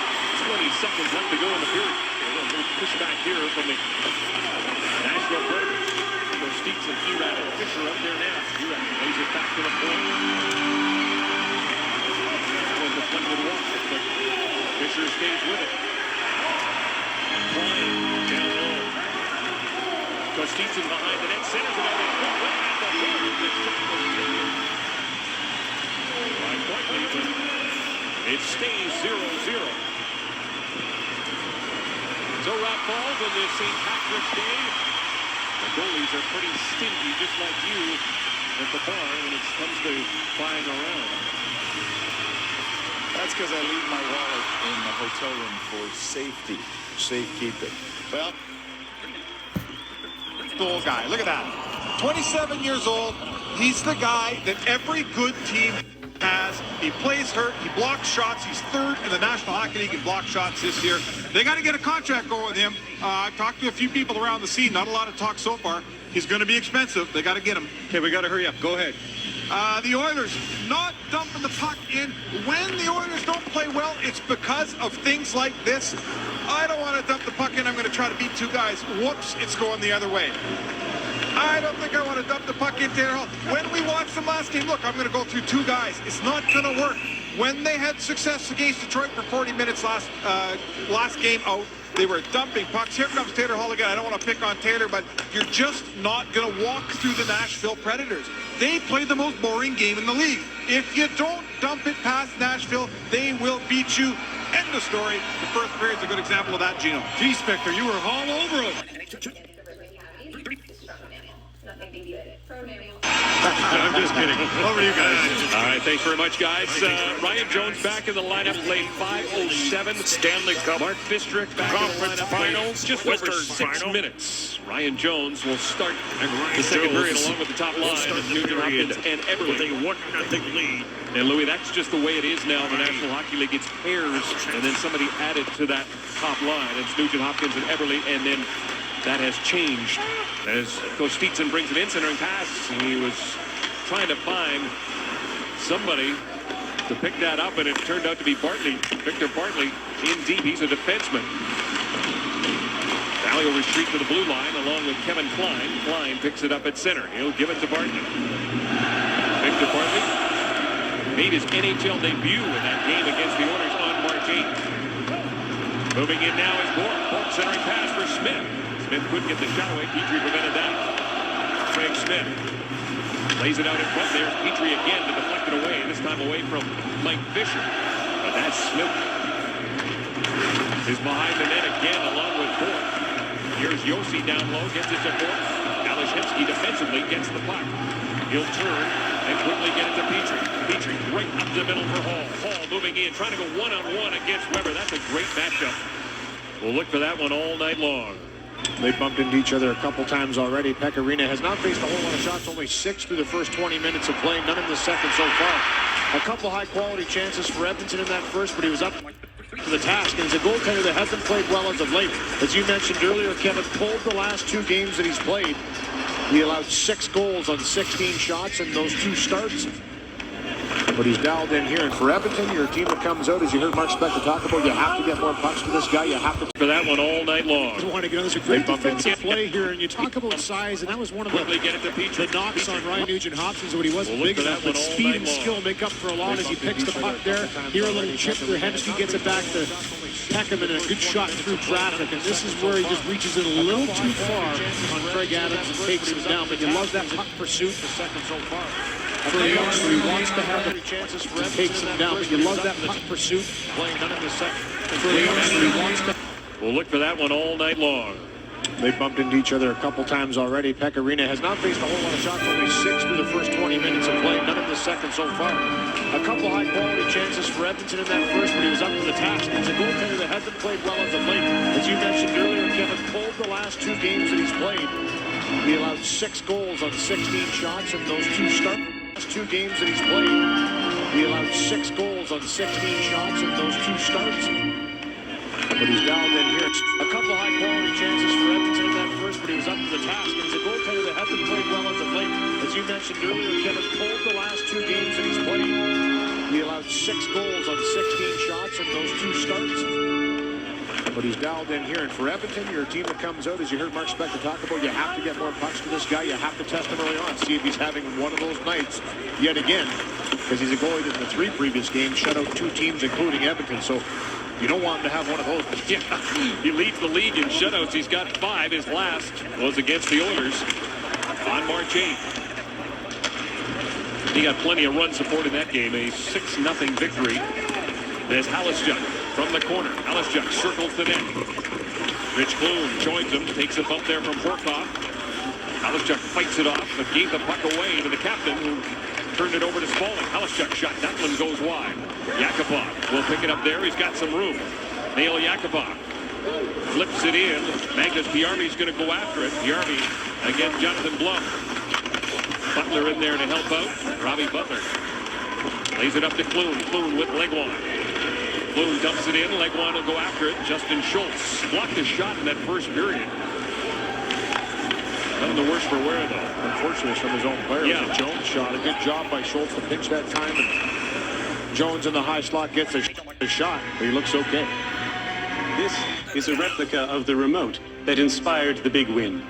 20 seconds left to go in the period. A little pushback here from the Nashville Predators. Steets and Erad and Fisher up there now. Erad lays it back to the point. That was a deflected walk, but Fisher stays with it. Klein down low. Steets behind the net, centers it out. By Barkley, but it stays 0-0. So Rob Falls on this St. Patrick's Day. The goalies are pretty stingy, just like you at the bar when it comes to flying around. That's because I leave my wallet in the hotel room for safety, safekeeping. Well, goal guy. Look at that. 27 years old. He's the guy that every good team has. He plays hurt. He blocks shots. He's third in the National Hockey League in block shots this year. They got to get a contract going with him. I've talked to a few people around the scene. Not a lot of talk so far. He's going to be expensive. They got to get him. Okay, we got to hurry up. Go ahead. The Oilers not dumping the puck in. When the Oilers don't play well, it's because of things like this. I don't want to dump the puck in. I'm going to try to beat two guys. Whoops, it's going the other way. I don't think I want to dump the puck in Taylor Hall. When we watched them last game, look, I'm going to go through two guys. It's not going to work. When they had success against Detroit for 40 minutes last game out, they were dumping pucks. Here comes Taylor Hall again. I don't want to pick on Taylor, but you're just not going to walk through the Nashville Predators. They play the most boring game in the league. If you don't dump it past Nashville, they will beat you. End of story. The first period's a good example of that, Gino. Gee, Spector, you were all over him. I'm just kidding. Over to you guys. All right, thanks very much, guys. Ryan Jones back in the lineup, played 5:07. Stanley Cup. Mark Fistrick back in the lineup, Finals, just over Western 6 Final. minutes. Ryan Jones will start Ryan the second Jones period along with the top line start of the Nugent period Hopkins and with Eberle. a 1-0 lead. And Louis, that's just the way it is now in the National Hockey League. It's pairs, and then somebody added to that top line. It's Nugent Hopkins and Eberle, and then that has changed as Kostitsin brings it in, centering pass. He was trying to find somebody to pick that up, and it turned out to be Bartley. Victor Bartley in deep. He's a defenseman. Now he'll retreat to the blue line along with Kevin Klein. Klein picks it up at center. He'll give it to Bartley. Victor Bartley made his NHL debut in that game against the Oilers on March 8th. Moving in now is Bourque. Bourque centering pass for Smith. Smith couldn't get the shot away. Petrie prevented that. Craig Smith lays it out in front. There's Petrie again to deflect it away. This time away from Mike Fisher. But that's Smith. Is behind the net again along with Bourque. Here's Yossi down low. Gets it to Bourque. Alashevsky defensively gets the puck. He'll turn and quickly get it to Petrie. Petrie right up the middle for Hall. Hall moving in, trying to go one-on-one against Weber. That's a great matchup. We'll look for that one all night long. They bumped into each other a couple times already. Pecorino has not faced a whole lot of shots, only 6 through the first 20 minutes of play, none in the second so far. A couple high-quality chances for Edmonton in that first, but he was up to the task, and he's a goaltender that hasn't played well as of late. As you mentioned earlier, Kevin pulled the last 2 games that he's played. He allowed 6 goals on 16 shots in those 2 starts. But he's dialed in here. And for Edmonton, your team that comes out, as you heard Mark Spector talk about, you have to get more pucks to this guy. You have to for that one all night long. want to get on this great defensive play here, and you talk about size, and that was one of the knocks on Ryan Nugent Hopkins when he wasn't big enough, but speed and skill make up for a lot as he picks the puck there. Here a little chip for Hemsky, gets it back to Peckham, and a good shot through traffic, and this is where he just reaches in a little too far on Craig Adams and takes him down, but you love that puck pursuit. The second so far. For the youngster, he wants to have the chances for him, takes him down, but you love that puck pursuit. Playing none in the second. For the youngster, he wants to. We'll look for that one all night long. They bumped into each other a couple times already. Pecorino has not faced a whole lot of shots, only 6 through the first 20 minutes of play, none in the the second so far. A couple high-quality chances for Edmonton in that first, but he was up to the task. It's a goaltender that hasn't played well as of late. As you mentioned earlier, Kevin, pulled the last 2 games that he's played. He allowed 6 goals on 16 shots in those 2 games that he's played. He allowed 6 goals on 16 shots in those 2 starts. But he's dialed in here. A couple high-quality chances for Edmonton in that first, but he was up to the task. And he's a goaltender that hasn't played well as of late. As you mentioned earlier, Kevin, pulled the last 2 games that he's played. He allowed 6 goals on 16 shots in those 2 starts. But he's dialed in here. And for Edmonton, your team that comes out, as you heard Mark Spector talk about, you have to get more pucks to this guy. You have to test him early on. See if he's having one of those nights yet again. Because he's a goalie that in the 3 previous games shut out 2 teams, including Edmonton. So you don't want him to have one of those. Yeah, he leads the league in shutouts. He's got 5. His last was against the Oilers on March 8th. He got plenty of run support in that game. A 6-0 victory. There's Halasjuk from the corner. Halasjuk circles the net. Rich Kloon joins him, takes a bump there from Horkoff. Halasjuk fights it off, but gave the puck away to the captain, who turned it over to Spaulding. Halasjuk shot. That one goes wide. Yacapov will pick it up there. He's got some room. Neel Yacapov flips it in. Magnus Piarvi's going to go after it. Piarvi against Jonathan Blum. Butler in there to help out. Robbie Butler lays it up to Kloon. Kloon with Legwand. Kloon dumps it in. Legwand will go after it. Justin Schultz blocked a shot in that first period. None the worse for wear, though. Unfortunately, it's from his own player. Yeah. It was a Jones shot. A good job by Schultz to pitch that time. And Jones in the high slot gets a shot, but he looks okay. This is a replica of the remote that inspired the big win.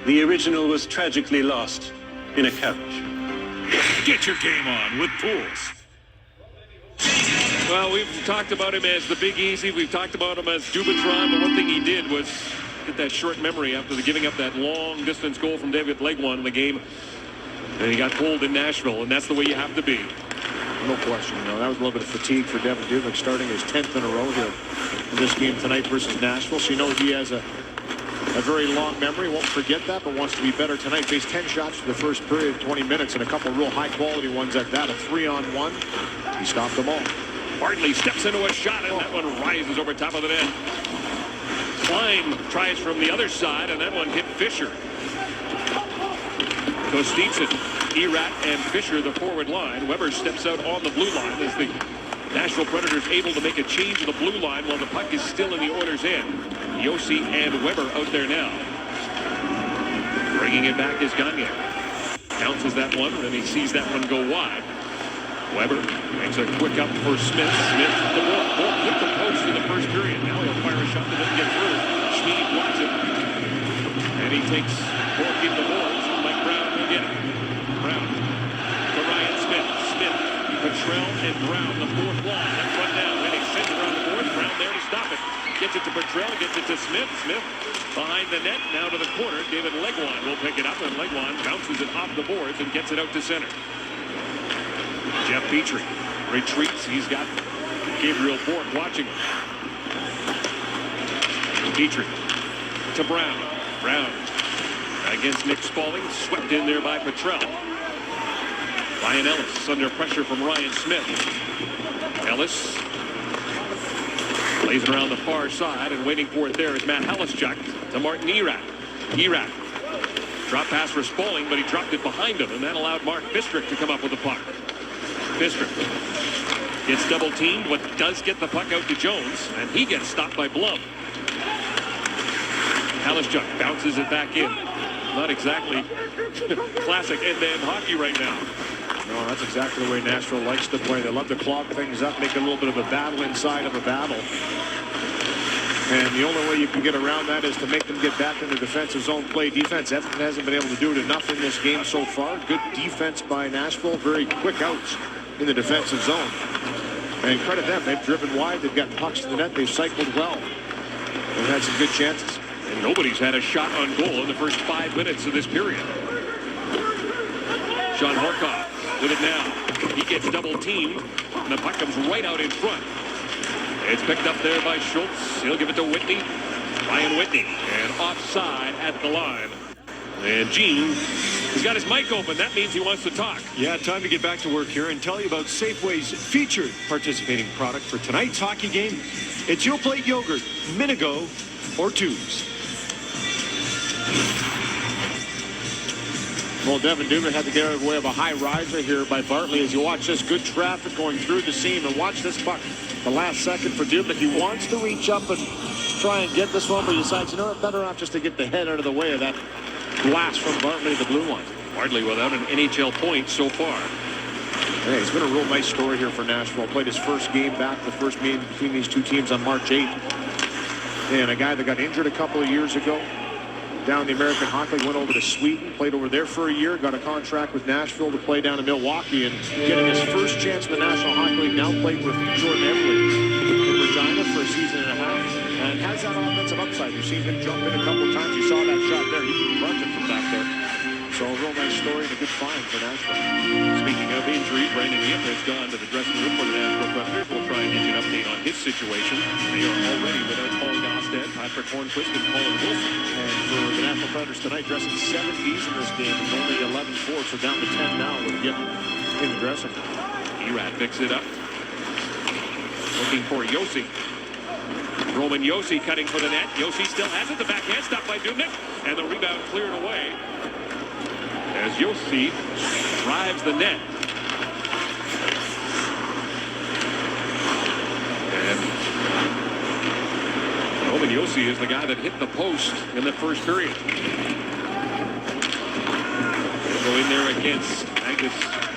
The original was tragically lost in a couch. Get your game on with Pools. Well, we've talked about him as the Big Easy. We've talked about him as Dubitron. The one thing he did was get that short memory after giving up that long-distance goal from David Legwand in the game. And he got pulled in Nashville, and that's the way you have to be. No question. That was a little bit of fatigue for Devin Dubnyk, starting his 10th in a row here in this game tonight versus Nashville. So he has a very long memory. Won't forget that, but wants to be better tonight. Faced 10 shots for the first period, 20 minutes, and a couple real high-quality ones at that. A 3-on-1. He stopped them all. Bartley steps into a shot, and that one rises over top of the net. Klein tries from the other side, and that one hit Fisher. Kostitsin, Erat, and Fisher, the forward line. Weber steps out on the blue line as the Nashville Predators able to make a change to the blue line while the puck is still in the Oilers' end. Yossi and Weber out there now. Bringing it back is Gagne. Bounces that one, and then he sees that one go wide. Weber makes a quick up for Smith. Smith, the ball hit the post in the first period. Now he'll fire a shot that doesn't get through. Schmid blocks it. And he takes Bork in the boards. Mike Brown will get it. Brown to Ryan Smith. Smith, Petrell, and Brown, the 4th line. Let's run down. Then he sends it around the boards. Brown there to stop it. Gets it to Petrell, gets it to Smith. Smith behind the net, now to the corner. David Legwand will pick it up, and Legwand bounces it off the boards and gets it out to center. Jeff Petrie retreats. He's got Gabriel Bork watching him. Petrie to Brown. Brown against Nick Spaulding. Swept in there by Petrell. Ryan Ellis under pressure from Ryan Smith. Ellis lays it around the far side, and waiting for it there is Matt Halasjuk to Martin Erat. Erat. Drop pass for Spaulding, but he dropped it behind him, and that allowed Mark Bistrick to come up with the puck. Bistrick gets double teamed, but does get the puck out to Jones, and he gets stopped by Blum. Halasjuk bounces it back in. Not exactly classic end-to-end hockey right now. No, that's exactly the way Nashville likes to play. They love to clog things up, make a little bit of a battle inside of a battle. And the only way you can get around that is to make them get back into defensive zone play defense. Edmonton hasn't been able to do it enough in this game so far. Good defense by Nashville. Very quick outs in the defensive zone. And credit them. They've driven wide. They've got pucks to the net. They've cycled well. They've had some good chances. And nobody's had a shot on goal in the first 5 minutes of this period. Sean Horkoff with it now. He gets double teamed, and the puck comes right out in front. It's picked up there by Schultz. He'll give it to Whitney. Ryan Whitney. And offside at the line. And Gene He's got his mic open. That means he wants to talk. Yeah, time to get back to work here and tell you about Safeway's featured participating product for tonight's hockey game. It's Your Plate Yogurt, Minigo, or Tubes. Well, Devin Dubnik had to get out of the way of a high riser here by Bartley as you watch this good traffic going through the seam. And watch this puck. The last second for Dubnik. He wants to reach up and try and get this one, but he decides, you know what, better off just to get the head out of the way of that blast from Bartley to the blue line. Bartley without an NHL point so far. Hey, it's been a real nice story here for Nashville. Played his first game back, the first game between these two teams on March 8th. And a guy that got injured a couple of years ago down in the American Hockey League, went over to Sweden, played over there for a year, got a contract with Nashville to play down in Milwaukee, and getting his first chance in the National Hockey League, now played with Jordan Eberle in Regina for a season and a half, and has that offensive upside. You've seen him jump in a couple of times. You saw that shot there. He can run it from back there. So a real nice story and a good find for Nashville. Speaking of injury, Brandon Yip has gone to the dressing room for the Nashville Predators. We'll try and get you an update on his situation. They are already without Paul Gosted, Patrick Hornquist, and Colin Wilson. And for the Nashville Predators tonight, dressing 7 Ds in this game, and only 11-4, so down to 10 now with Yip in the dressing room. Erad picks it up. Looking for Yossi. Roman Yossi cutting for the net. Yossi still has it. The backhand stopped by Dubnik. And the rebound cleared away as Yossi drives the net. And Roman Yossi is the guy that hit the post in the first period. He'll go in there against Angus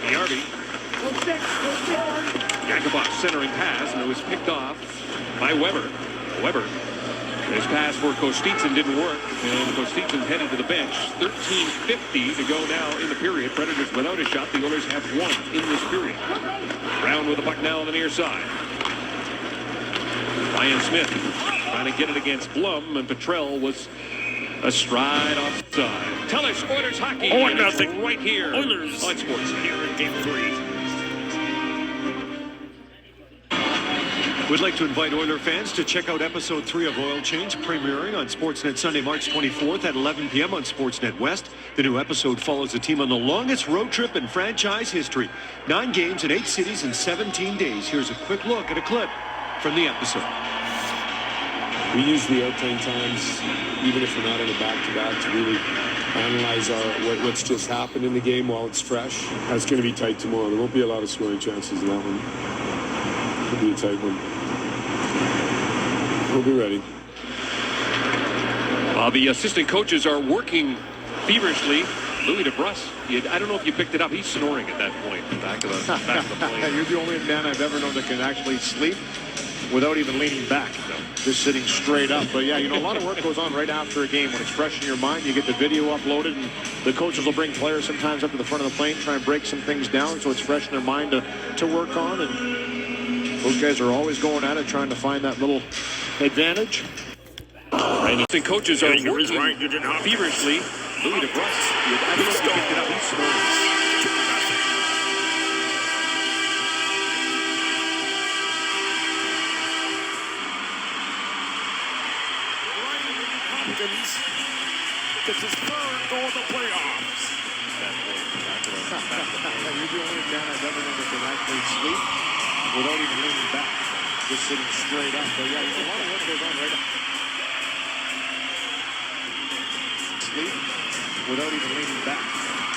Yarby. Yacapov centering pass, and it was picked off by Weber. Weber, his pass for Kostitsyn didn't work, and Kostitsyn headed to the bench. 13:50 to go now in the period. Predators without a shot. The Oilers have one in this period. Brown with the puck now on the near side. Ryan Smith trying to get it against Blum, and Petrell was a stride offside. Tell us, Oilers hockey. 0-0 right here Oilers on Sports here in Game 3. We'd like to invite Oiler fans to check out Episode 3 of Oil Change, premiering on Sportsnet Sunday, March 24th at 11 p.m. on Sportsnet West. The new episode follows the team on the longest road trip in franchise history. 9 games in 8 cities in 17 days. Here's a quick look at a clip from the episode. We use the airplane times, even if we're not in a back-to-back, to really analyze what's just happened in the game while it's fresh. That's going to be tight tomorrow. There won't be a lot of scoring chances in that one. It'll be a tight one. We'll be ready. The assistant coaches are working feverishly. Louis DeBrusk, I don't know if you picked it up. He's snoring at that point, back of the plane. You're the only man I've ever known that can actually sleep without even leaning back. No. Just sitting straight up. But yeah, you know, a lot of work goes on right after a game. When it's fresh in your mind, you get the video uploaded, and the coaches will bring players sometimes up to the front of the plane, try and break some things down so it's fresh in their mind to work on. And those guys are always going at it, trying to find that little advantage. The coaches are working feverishly. Louis DeBrusk, I don't know if you picked it up. He's snoring. This is third goal of the playoffs. You're the only man I've ever known that can actually sleep without even leaning back. Just sitting straight up. But yeah, a lot of work goes on right now. Sleep without even leaning back.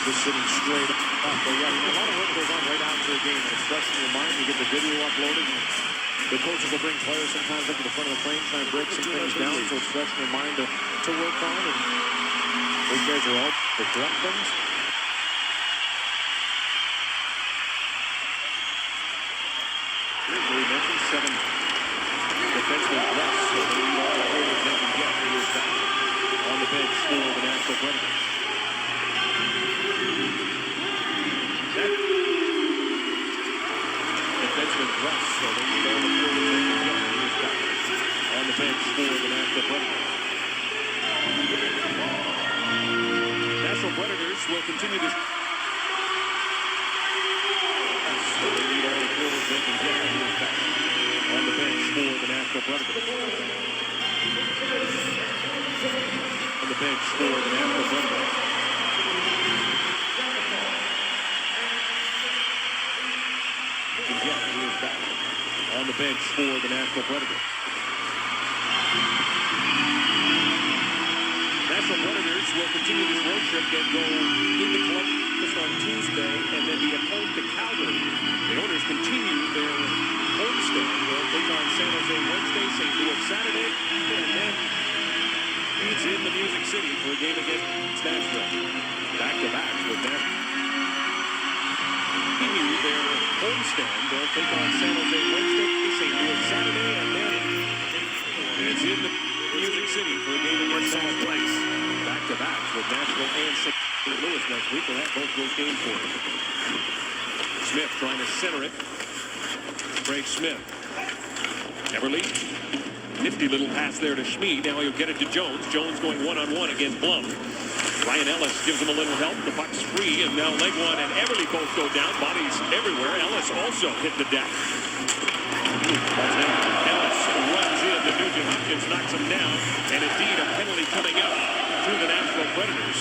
Just sitting straight up. But yeah, a lot of work goes on right after a game. When it's fresh in your mind, you get the video uploaded. And the coaches will bring players sometimes up to the front of the plane, try and break some things down so it's fresh in your mind to work on. And those guys are all to correct things. We mentioned 7 defensemen less, so they need all the players they can get. He is back on the bench for the Nashville Predators. Defensemen less, so they need all the players they can get. He is back on the bench for the Nashville Predators. Nashville Predators will continue to... So they need all the players they can get. He is back on the bench for the Nashville Predators. On the bench for the Nashville Predators. back on the bench for the Nashville Predators. Nashville Predators will continue this road trip and go into Columbus on Tuesday and then be at home to Calgary. The Oilers continue their homestand. They'll take on San Jose Wednesday, St. Louis Saturday, and then it's in the Music City for a game against Nashville. Back-to-back with Nashville. Continue their homestand. They'll take on San Jose Wednesday, St. Louis Saturday, and then it's in the Music City for a game against Nashville. Back-to-back with Nashville and St. Louis next week. We'll have both those games for you. Smith trying to center it. Craig Smith. Everly. Nifty little pass there to Schmid. Now he'll get it to Jones. Jones going one-on-one against Blum. Ryan Ellis gives him a little help. The puck's free, and now Legwand and Everly both go down. Bodies everywhere. Ellis also hit the deck. Ellis runs in. The Nugent Hopkins knocks him down. And indeed, a penalty coming up to the Nashville Predators.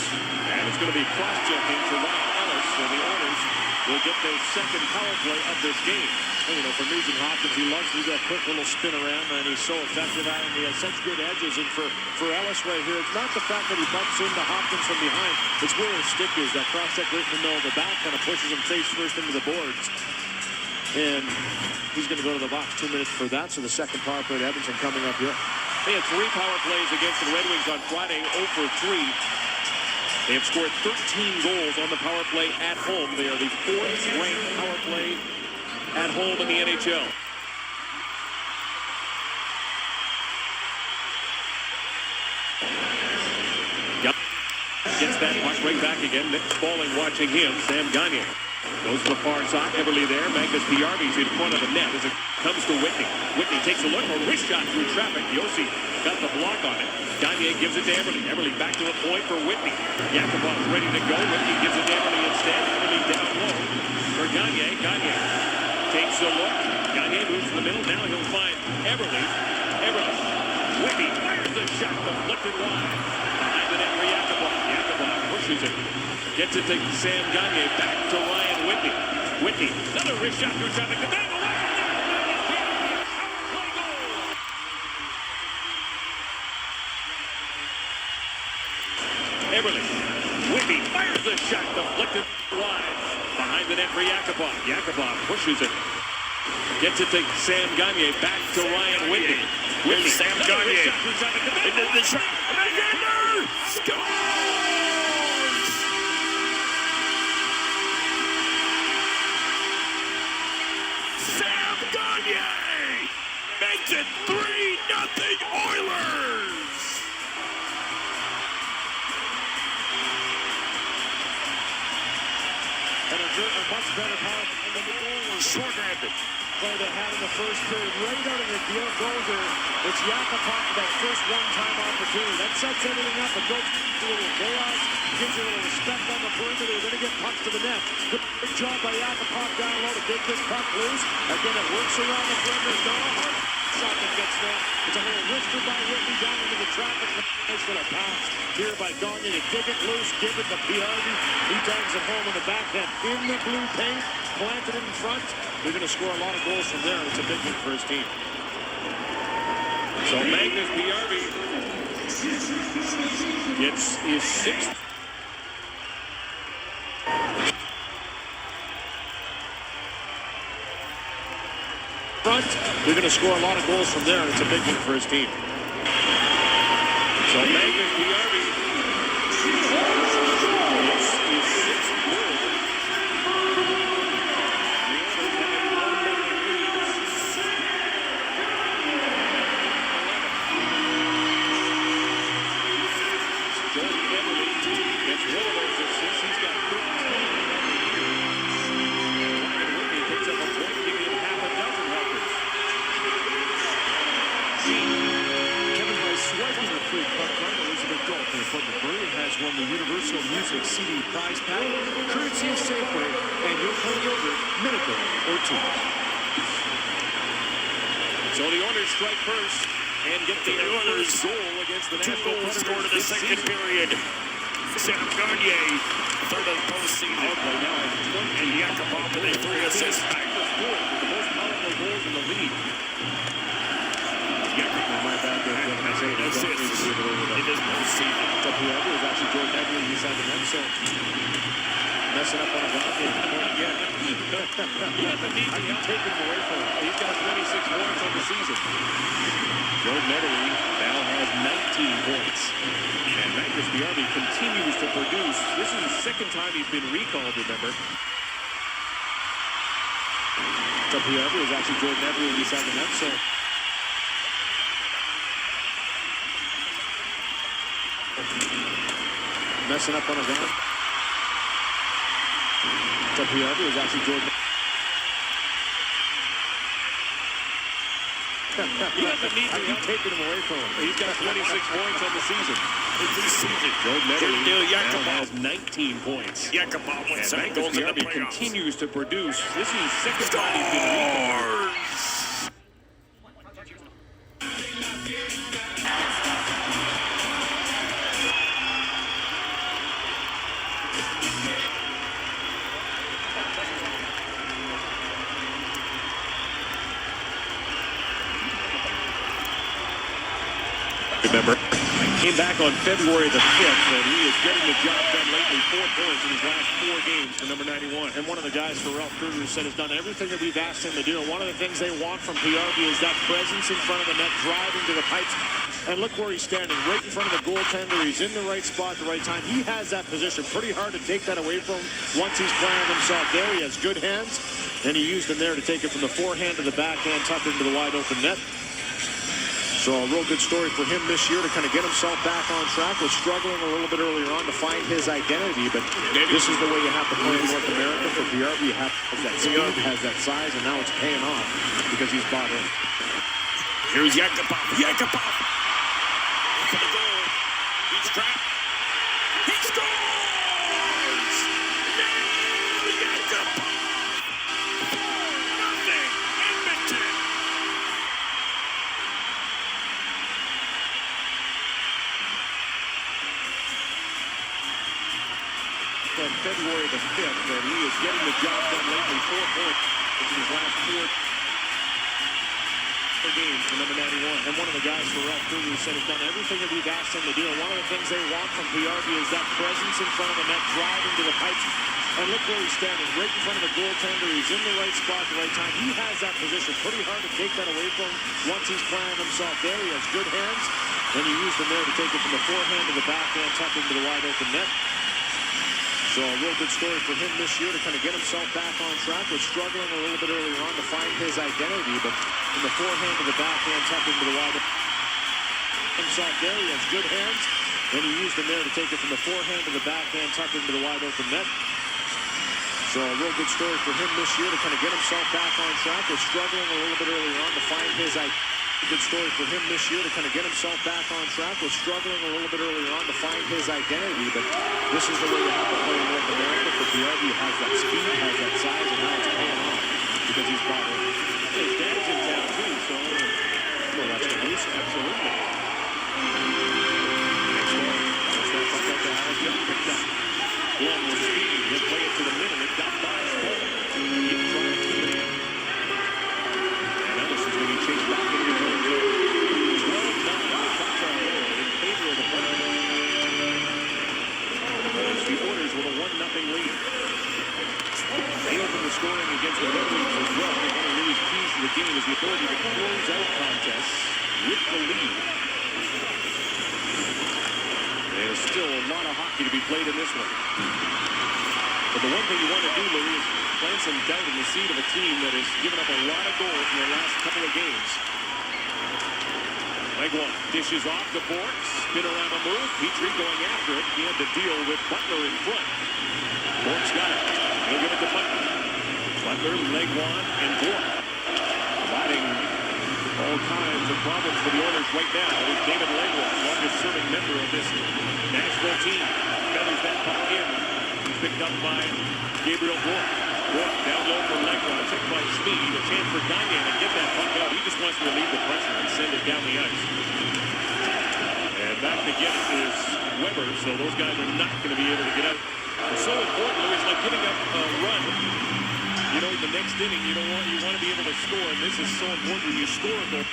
And it's going to be cross-checking to Ryan Ellis. So the Oilers will get their second power play of this game. You know, for Nugent Hopkins, he loves to do that quick little spin around, and he's so effective at it. He has such good edges. And for Ellis right here, it's not the fact that he bumps into Hopkins from behind. It's where his stick is. That cross-check right in the middle of the back kind of pushes him face first into the boards. And he's going to go to the box. 2 minutes for that. So the second power play to Edmonton coming up here. They had 3 power plays against the Red Wings on Friday, 0 for 3. They have scored 13 goals on the power play at home. They are the 4th ranked power play at home in the NHL. Gets that puck right back again. Nick Spaulding watching him. Sam Gagner goes to the far side. Everly there. Magnus Piarvi's in front of the net as it comes to Whitney. Whitney takes a look. A wrist shot through traffic. Yossi got the block on it. Gagner gives it to Everly. Everly back to the point for Whitney. Yacapov ready to go. Whitney gives it to Everly instead. Everly down low for Gagner. Gagner takes a look. Gagner moves in the middle. Now he'll find Everly. Everly. Whitney fires the shot deflected wide. Behind the net for Yacapov. Yacapov pushes it. Gets it to Sam Gagner. Back to Ryan Whitney. Whitney. Another wrist shot through traffic. The bang away. Everly. Whitney fires the shot deflected wide. Behind the net for Yacapov. Yacapov pushes it. Gets it to Sam Gagner. Back to Ryan Whitney. Whitney. Sam Gagner. Into the shot. Gagner scores! Sam Gagner makes it 3-0 Oilers! And a much better power. And the goal was short-handed. Play they had in the first period. Right out of the deal goal there. It's Yacapov for that first one-time opportunity. That sets everything up. It goes to a little chaos. Gives you a little respect on the perimeter. They're going to get pucks to the net. Good job by Yacapov down low to get this puck loose. Again, it works around the perimeter. Not a hard shot that gets there. It's a little wrister by Whitney down into the traffic. Nice little pass here by Gagner to dig it loose. Give it to Piarvi. He bangs it home in the backhand. In the blue paint. Planted in front. They're going to score a lot of goals from there. It's a big one for his team. So Magnus Piarvi gets his 6th. Front. They're going to score a lot of goals from there. It's a big one for his team. So Magnus Piarvi gets his 6th goal. Won the Universal Music CD prize pack, courtesy of Safeway, and your home yogurt, Miracle or two. So the Oilers strike first and get the first goal against the Nashville Predators. 2 goals scored in the second period. Sam Gagner, third of the postseason. Now And Yacapov with a 3 assists. the most powerful beside the net, so messing up on his own game point again. He doesn't need I to can take him away from him. He's got 26 points on the season. Joe Medley now has 19 points. And Magnus Bjarvi continues to produce. This is the second time he's been recalled, remember. So Bjarvi was actually Jordan Eberle beside the net, so messing up on his own. So Bjarvi was actually Jordan. He doesn't need to. I keep taking him away from him. He's got 26 points on the season. Joe Medley Neel now Yacapov. has 19 points. Yacapov with And 7 Magnus goals in the Bjarvi playoffs. continues to produce. This is the second time he's been recalled. Remember, came back on February the 5th, and he is getting the job done lately. 4 points in his last 4 games for number 91. And one of the guys for Ralph Kruger said has done everything that we've asked him to do. And one of the things they want from Bjarvi is that presence in front of the net, driving to the pipes. And look where he's standing, right in front of the goaltender. He's in the right spot at the right time. He has that position. Pretty hard to take that away from him once he's playing himself there. He has good hands, and he used them there to take it from the forehand to the backhand, tucked into the wide open net. So a real good story for him this year to kind of get himself back on track. Was struggling a little bit earlier on to find his identity, but this is the way you have to play in North America. For Bjarvi, you have that speed, has that size, and now it's paying off because he's bought in. Here's Yacapov. Yacapov. For the goal. He's trapped. He scores! Neel Yacapov! 4-0 Edmonton! On February the 5th, and he is getting the job done lately. 4 points in his last 4 games for number 91. And one of the guys for Ralph Kruger said has done everything that we've asked him to do. And one of the things they want from Bjarvi is that presence in front of the net, driving to the pipes. And look where he's standing, right in front of the goaltender. He's in the right spot at the right time. He has that position. Pretty hard to take that away from him once he's playing himself there. He has good hands, and he used them there to take it from the forehand to the backhand, tucked into the wide open net. So a real good story for him this year to kind of get himself back on track. Was struggling a little bit earlier on to find his identity, but from the forehand to the backhand, tucked into the wide open himself there. He has good hands, and he used them there to take it from the forehand to the backhand, tucked into the wide open net. So a real good story for him this year to kind of get himself back on track. Was struggling a little bit earlier on to find his identity. Good story for him this year to kind of get himself back on track. Was struggling a little bit earlier on to find his identity, but this is the way you have to play in North America. For Bjarvi, has that speed, has that size, and now it's paying off because he's brought in. His dad's in town, too, so Well, that's the news. absolutely. Next one. That's that puck up to Alex Young, picked up. Blum with speed. He'll play it to the middle. It got by Smoke. He tried to put it in. And Ellis is going to be chased back into his own zone. 12-9. The shots are lowered in favor of the Predators. As the Oilers with a 1-0 lead. They open the scoring against the Red Wings as well. One of Louis' keys to the game is the ability to close out contests with the lead. There's still a lot of hockey to be played in this one. But the one thing you want to do, Louis, is plant some doubt in the seed of a team that has given up a lot of goals in the last couple of games. Legwand dishes off the board, spin around a move. Petrie going after it. He had to deal with Butler in front. Bork's got it. He'll give it to Butler. Butler, Legwand, and Bork. Providing all kinds of problems for the Oilers right now is David Legwand, longest serving member of this Nashville team. Feathers that puck in. He's picked up by Gabriel Bork. Bork down low for Legwand. Checked by Speed. A chance for Gagnon to get that puck out. He just wants to relieve the pressure and send it down the ice. And back to get it is Weber, so those guys are not going to be able to get out. It's so important, Louis, it's like giving up a run. You know, the next inning, you want to be able to score, and this is so important when you score a goal.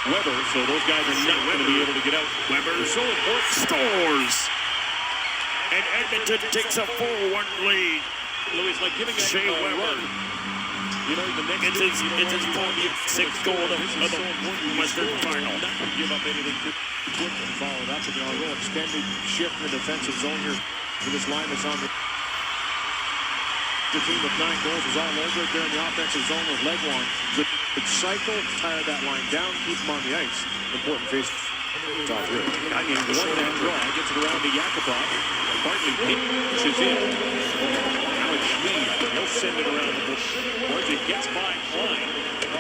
Weber, so those guys are not going to be able to get out. Weber so important, scores. And Edmonton takes a 4-1 lead. Louis, like giving that Shea Weber. run. You know, the next It's his 46th goal of the Western Final. Not to give up anything too quick and follow it up. And a real extended shift in the defensive zone here for this line that's on the team with 9 goals is all over it there in the offensive zone with Legwand. Good cycle, tire that line down, keep them on the ice. Important face. It's off here. I mean, one-man draw gets it around to Yacapov. Bartley pitches in. Alex Schmid, he'll send it around the boards. It gets by Klein.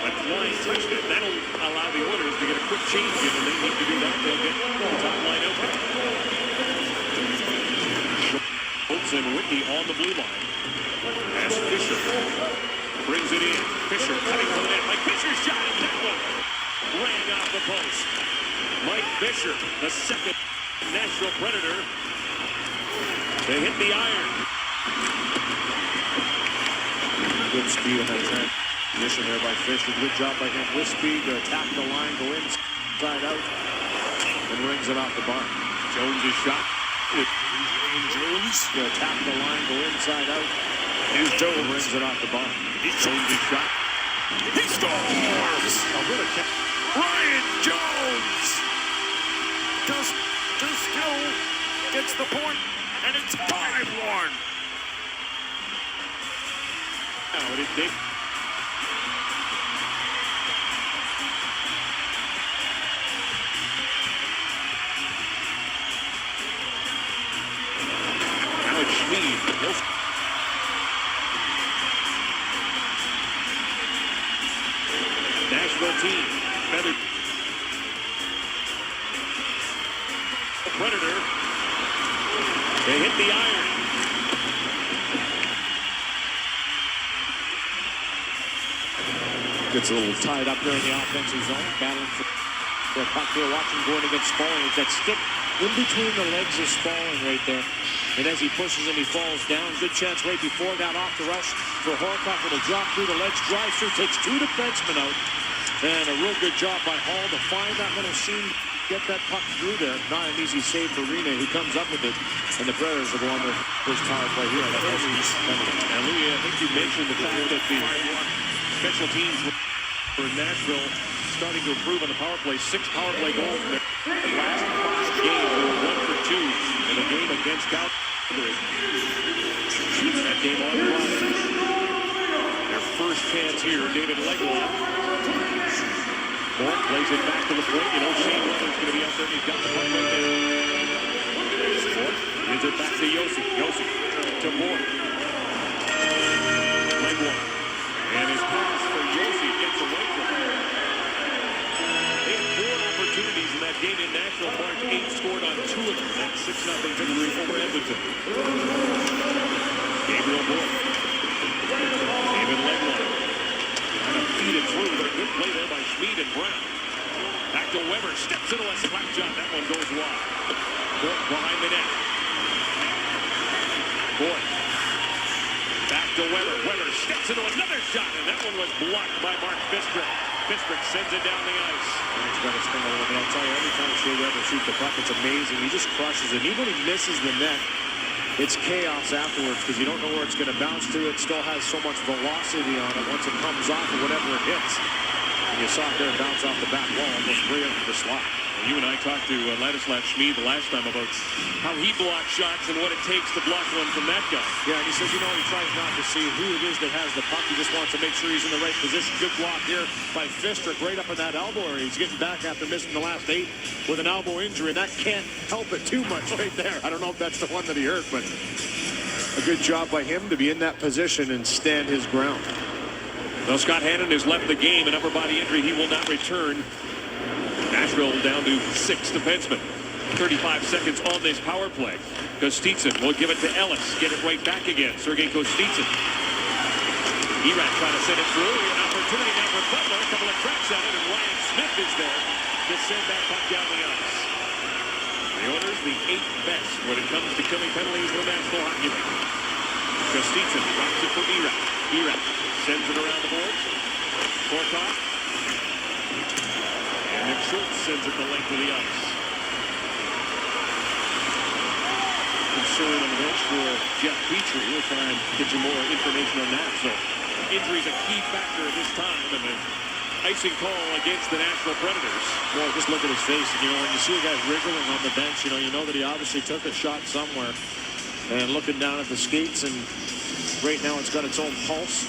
But Klein touched it. That'll allow the Oilers to get a quick change in, and they need to do that. They'll get the top line open. Schultz and Whitney on the blue line. As Fisher brings it in. Fisher cutting for the net. Mike Fisher's shot at that one. Rang off the post. Mike Fisher, the second Nashville Predator. They hit the iron. Good speed on that transition there by Fisher. Good job by him with speed to attack the line, go inside out, and rings it off the bar. Jones' shot. Jones to attack the line, go inside out. Here's Jones. Rings it off the bar. Jones' shot. He scores! Ryan Jones! Just still gets the point, and it's 5-1. Now it is Dave. Alex Schmid. Nashville team. Feathered. Predator. They hit the iron. Gets a little tied up there in the offensive zone. Battling for a puck there. Watching going against Spalling. It's that stick in between the legs of Spalling right there. And as he pushes him, he falls down. Good chance right before that off the rush for Horcock. It'll drop through the legs. Drives through. Takes 2 defensemen out. And a real good job by Hall to find that little seam. Get that puck through there. Not an easy save for Rene, who comes up with it. And the Predators will go on their first power play here. And Louis, I think you mentioned the fact that the special teams for Nashville starting to improve on the power play. 6 power play goals in their last 5 games. They were 1 for 2 in the game against Calgary. That game on the line. Their first chance here, David Legwand. Bourne plays it back to the point. You know, Shane Weber's going to be out there, and he's got the puck right there. Bourne gives it back to Yossi. Yossi to Bourne. Legwand. And his pass for Yossi gets away from him. They had 4 opportunities in that game in Nashville. March 8 scored on 2 of them. That's 6-0 victory over Edmonton. Gabriel Bourne. David Legwand. Trying to feed it through, but a good play there by Schmid and Brown. Back to Weber, steps into a slap shot. That one goes wide. Bourne behind the net. Bourne. Back to Weber. Weber steps into another shot, and that one was blocked by Mark Fistrick. Fistrick sends it down the ice. He's got to spin a little bit. I'll tell you, every time Shea Weber shoots the puck, it's amazing. He just crushes it. Even when he misses the net, it's chaos afterwards because you don't know where it's going to bounce to. It still has so much velocity on it once it comes off or whatever it hits. And you saw it there bounce off the back wall, almost right into the slot. Well, you and I talked to Ladislav Schmid the last time about how he blocks shots and what it takes to block one from that guy. Yeah, and he says, you know, he tries not to see who it is that has the puck. He just wants to make sure he's in the right position. Good block here by Fistrick right up in that elbow area. He's getting back after missing the last 8 with an elbow injury, and that can't help it too much right there. I don't know if that's the one that he hurt, but a good job by him to be in that position and stand his ground. Well, Scott Hannon has left the game. An upper body injury. He will not return. Nashville down to 6 defensemen. 35 seconds on this power play. Kostitsin will give it to Ellis. Get it right back again. Sergei Kostitsin. Erat trying to send it through. An opportunity now for Butler. A couple of cracks at it, and Ryan Smith is there to send that puck down the ice. The Oilers, the 8th best when it comes to killing penalties in the National Hockey League. Kostitsin drops it for Erat. Erat sends it around the boards. Horcock. And Schultz sends it the length of the ice. Concern on the bench for Jeff Petrie. We'll try and get you more information on that. So injury is a key factor at this time, and the icing call against the Nashville Predators. Well, just look at his face. And, when you see a guy wriggling on the bench, you know that he obviously took a shot somewhere. And looking down at the skates, and right now it's got its own pulse.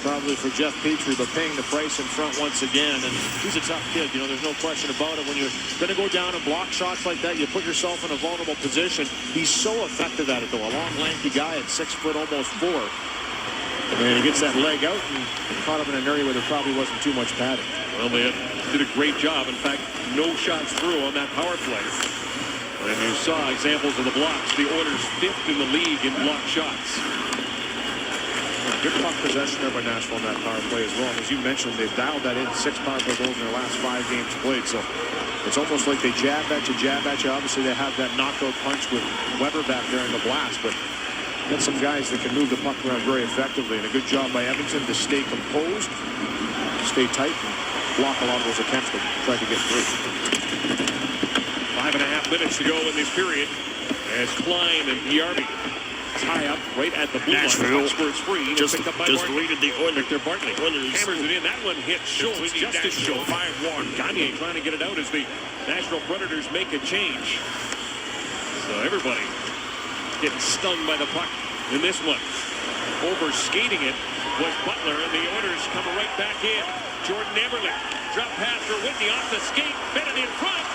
Probably for Jeff Petrie, but paying the price in front once again. And he's a tough kid. There's no question about it. When you're going to go down and block shots like that, you put yourself in a vulnerable position. He's so effective at it, though. A long, lanky guy at 6 foot, almost 4. And he gets that leg out and caught him in an area where there probably wasn't too much padding. Well, they did a great job. In fact, no shots through on that power play. And you saw examples of the blocks. The Oilers 5th in the league in block shots. Good puck possession there by Nashville on that power play as well. And as you mentioned, they've dialed that in 6 power play goals in their last 5 games played. So it's almost like they jab at you. Obviously, they have that knockout punch with Weber back there in the blast, but got some guys that can move the puck around very effectively. And a good job by Edmonton to stay composed, stay tight, and block a lot of those attempts that tried to get through. 5.5 minutes to go in this period as Klein and Yarby tie up right at the blue line. Scores free. Just picked up by leaded the Oilers. Victor Bartley hammers it in. That one hits Schultz. Justice Schultz. 5-1. Gagne trying to get it out as the Nashville Predators make a change. So everybody getting stung by the puck in this one. Over skating it was Butler, and the Oilers come right back in. Jordan Eberle. Drop pass for Whitney off the skate. Bennett in front.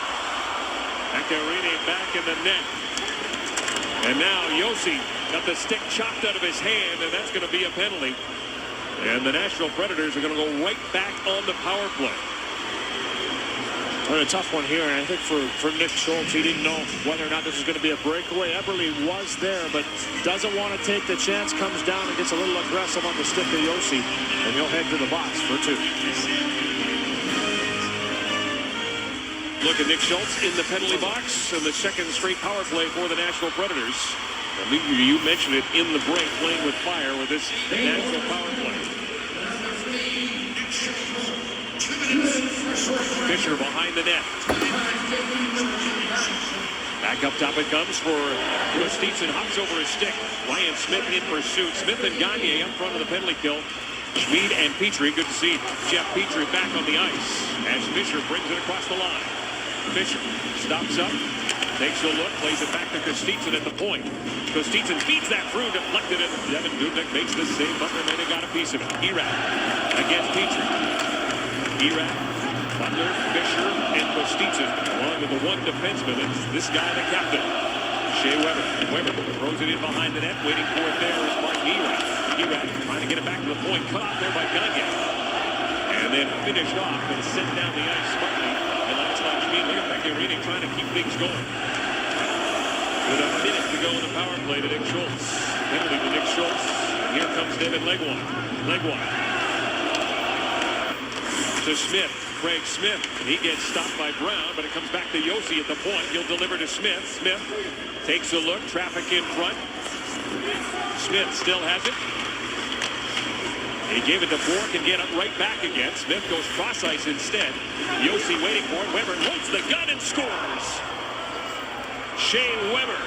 Pecorine back in the net. And now Yossi got the stick chopped out of his hand, and that's going to be a penalty. And the Nashville Predators are going to go right back on the power play. And a tough one here, and I think for Nick Schultz, he didn't know whether or not this was going to be a breakaway. Eberle was there, but doesn't want to take the chance, comes down and gets a little aggressive on the stick of Yossi, and he'll head to the box for 2. Look at Nick Schultz in the penalty box, and the second straight power play for the Nashville Predators. And you mentioned it in the break, playing with fire with this Nashville power play. Fisher behind the net. Back up top it comes for Kostitsin. Hops over his stick. Ryan Smith in pursuit. Smith and Gagne up front of the penalty kill. Schmid and Petrie. Good to see Jeff Petrie back on the ice as Fisher brings it across the line. Fisher stops up, takes a look, plays it back to Kostitsin at the point. Kostitsin feeds that through, deflected it. Devin Dubnyk makes the save. Butler may have got a piece of it. Erat against Petrie. Erat, Butler, Fisher, and Kostitsin, along with the one defenseman. It's this guy, the captain, Shea Weber. Weber throws it in behind the net, waiting for it there is Mark Erat. Erat trying to get it back to the point, cut off there by Gagne. And then finished off and sent down the ice smartly. And last time, Schmid, look at Pecorine trying to keep things going. With a minute to go in the power play to Nick Schultz. Penalty to Nick Schultz. Here comes David Legwine. To Smith. Craig Smith. He gets stopped by Brown, but it comes back to Yossi at the point. He'll deliver to Smith. Smith takes a look. Traffic in front. Smith still has it. He gave it to Bork and get it right back again. Smith goes cross ice instead. Yossi waiting for it. Weber loads the gun and scores. Shea Weber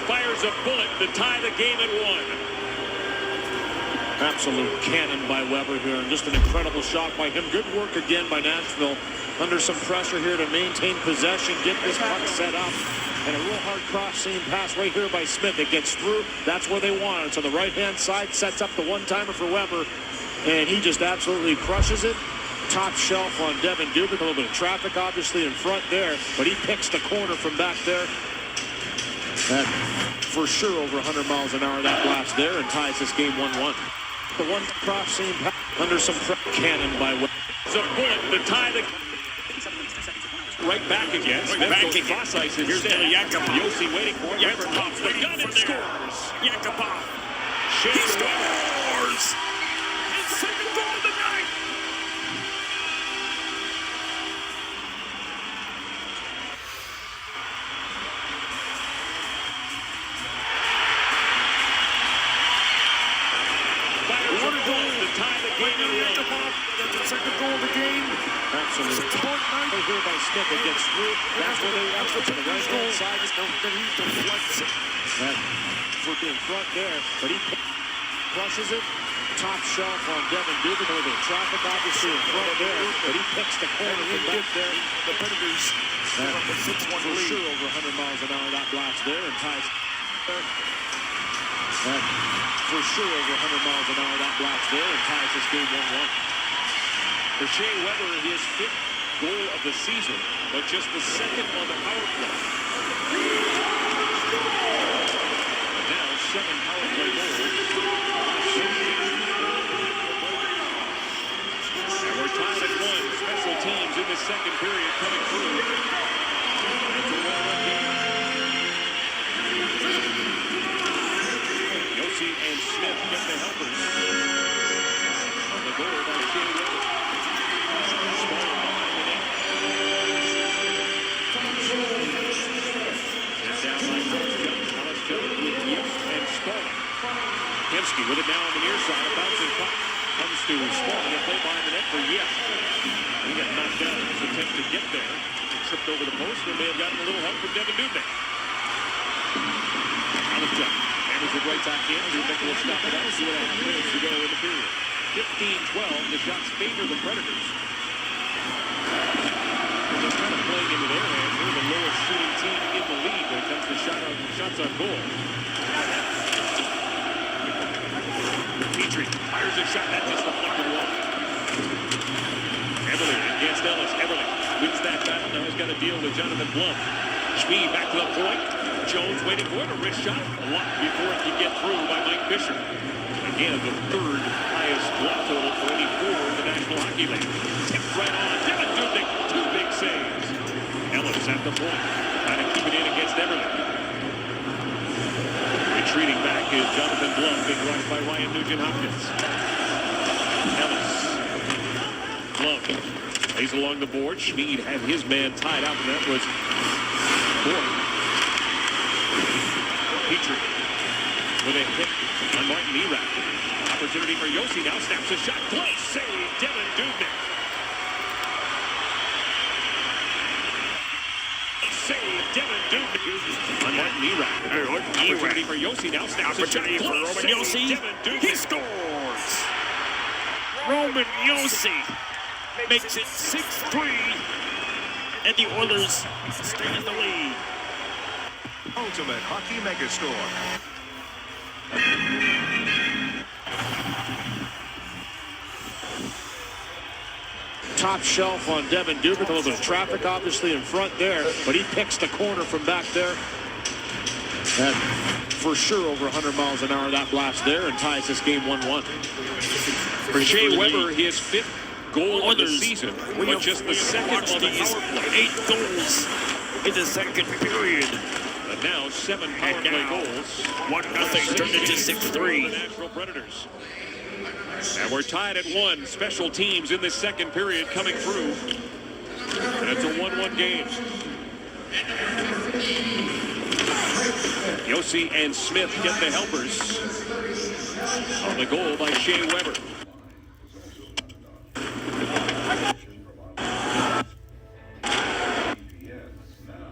fires a bullet to tie the game at 1. Absolute cannon by Weber here, and just an incredible shot by him. Good work again by Nashville. Under some pressure here to maintain possession, get this puck set up. And a real hard cross-seam pass right here by Smith. It gets through. That's where they want it. It's on the right-hand side. Sets up the one-timer for Weber. And he just absolutely crushes it. Top shelf on Devin Dubnyk. A little bit of traffic, obviously, in front there. But he picks the corner from back there. That, for sure, over 100 miles an hour, that blast there, and ties this game 1-1. The one cross-seam pass under some cannon by Weber. It's a bullet to tie the... Right back again. Smith goes cross ice instead. Here's Neel Yacapov. Yossi waiting for it. Weber pops the gun and scores. Yacapov. Shea He scores! His second goal of the night! Fires a bullet to tie the game at 1. That's the second goal of the game. Absolutely. Right here by Smith. It gets through. That's where they have to the right-hand side. Then he deflects it. That for in front there, but he crushes it. Top shelf on Devin Dubin with the traffic obviously in front there, but he picks the corner from back there. The Predators have a 6-1 For lead. sure over 100 miles an hour that blast there and ties. That for sure over 100 miles an hour that blast there and ties this game 1-1. For Shea Weber, his 5th goal of the season, but just the 2nd on the power play. And now 7 power play goals. And we're tied at 1. Special teams in the second period coming through. It's a 1-1 game. Yossi and Smith get the helpers. On the goal by Shea Weber. Small behind the net. And down by Halischuk with Gift and Stahl. Hemsky with it now on the near side. A bouncing puck comes to Stahl. A play behind the net for Gift. He got knocked down in his attempt to get there. He tripped over the post and may have gotten a little help from Devin Dubnyk. Halischuk hammers it right back in. Dubnyk will stop it out. 2.5 minutes to go in the period. 15-12. The shots favor the Predators. They're kind of playing into their hands. They're the lowest shooting team in the league when it comes to shots on goal. Petrie fires a shot that just deflected one. Everly against Ellis. Everly wins that battle. Now he's got to deal with Jonathan Blum. Schmee back to the point. Jones waiting for it. A wrist shot. A lot before it can get through by Mike Fisher. Again, the 3rd highest block total for any forward in the National Hockey League. Tipped right on. Devin Dubnyk, 2 big saves. Ellis at the point. Trying to keep it in against Everly. Retreating back is Jonathan Blum, being rushed by Ryan Nugent-Hopkins. Ellis. Blum plays along the board. Schmid had his man tied out, and that was Boyd. Petrie with a hit on Martin Erat. Opportunity for Yossi now. Snaps a shot. Close save. Devin Dubnyk. Save. Devin Dubnyk on Martin Erat. Opportunity for Yossi now. Snaps a shot. For Roman Yossi. He scores. Roman Yossi makes it 6-3. And the Oilers stay in the lead. Ultimate Hockey Megastore. Top shelf on Devin Dubnyk. A little bit of traffic obviously in front there, but he picks the corner from back there. And for sure over 100 miles an hour that blast there and ties this game 1-1. For Shea Weber, his 5th goal of the season, but just the 2nd on the power play. 8 goals in the second period. But now 7 power play goals. 1-0 turned into 6-3. The Nashville Predators. And we're tied at 1. Special teams in this second period coming through. And it's a 1-1 game. Yossi and Smith get the helpers. On the goal by Shea Weber.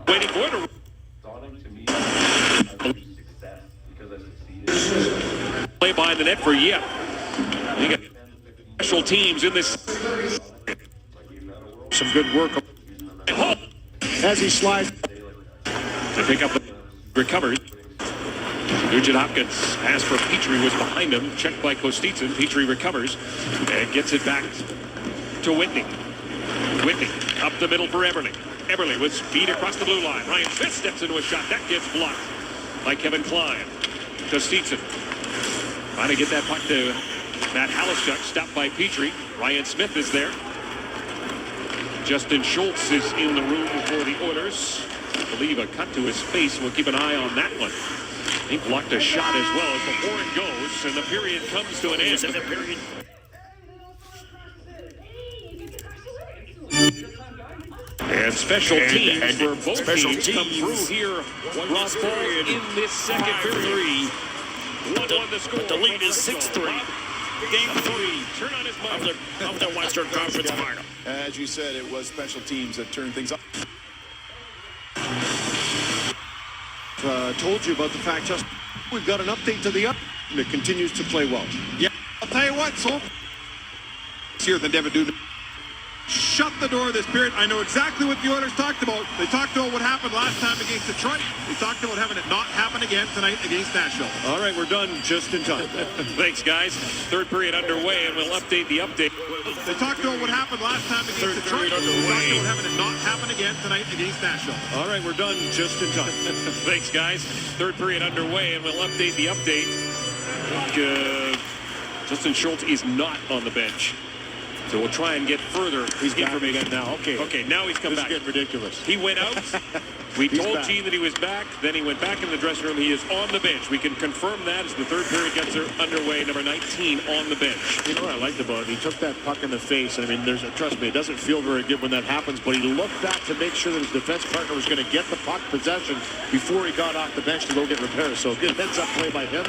Waiting for it. Play behind the net for Yep. You got special teams in this. Some good work as he slides. To pick up the recovered. Nugent-Hopkins pass for Petrie was behind him. Checked by Kostitsyn. Petrie recovers and gets it back to Whitney. Whitney up the middle for Everly. Everly with speed across the blue line. Ryan Smith steps into a shot. That gets blocked by Kevin Klein. Kostitsyn trying to get that puck to Matt Halischuk. Stopped by Petrie. Ryan Smith is there. Justin Schultz is in the room for the Oilers. I believe a cut to his face. We'll keep an eye on that one. He blocked a shot as well as the horn goes, and the period comes to an end. And special teams for both teams come through here. Ross Ball in this second period. 1-1 the score. But the lead is 6-3. Game 3 of their Western Conference final. As you said, it was special teams that turned things up. Told you about the fact just we've got an update to the up. It continues to play well. Yeah, I'll tell you what, so here than Devin Dubnyk. Shut the door this period. I know exactly what the Oilers talked about. They talked about what happened last time against Detroit. They talked about having it not happen again tonight against Nashville. All right, we're done just in time. Thanks, guys. Third period underway, and we'll update the update. They talked about what happened last time against Detroit. They talked about having it not happen again tonight against Nashville. All right, we're done just in time. Thanks, guys. Third period underway, and we'll update the update. Justin Schultz is not on the bench. So we'll try and get further information now. Okay, now he's come back. This is getting ridiculous. He went out. We told back. Gene that he was back. Then he went back in the dressing room. He is on the bench. We can confirm that as the third period gets underway. Number 19 on the bench. You know what I liked about it? He took that puck in the face. I mean, trust me, it doesn't feel very good when that happens, but he looked back to make sure that his defense partner was going to get the puck possession before he got off the bench to go get repairs. So good heads-up play by him.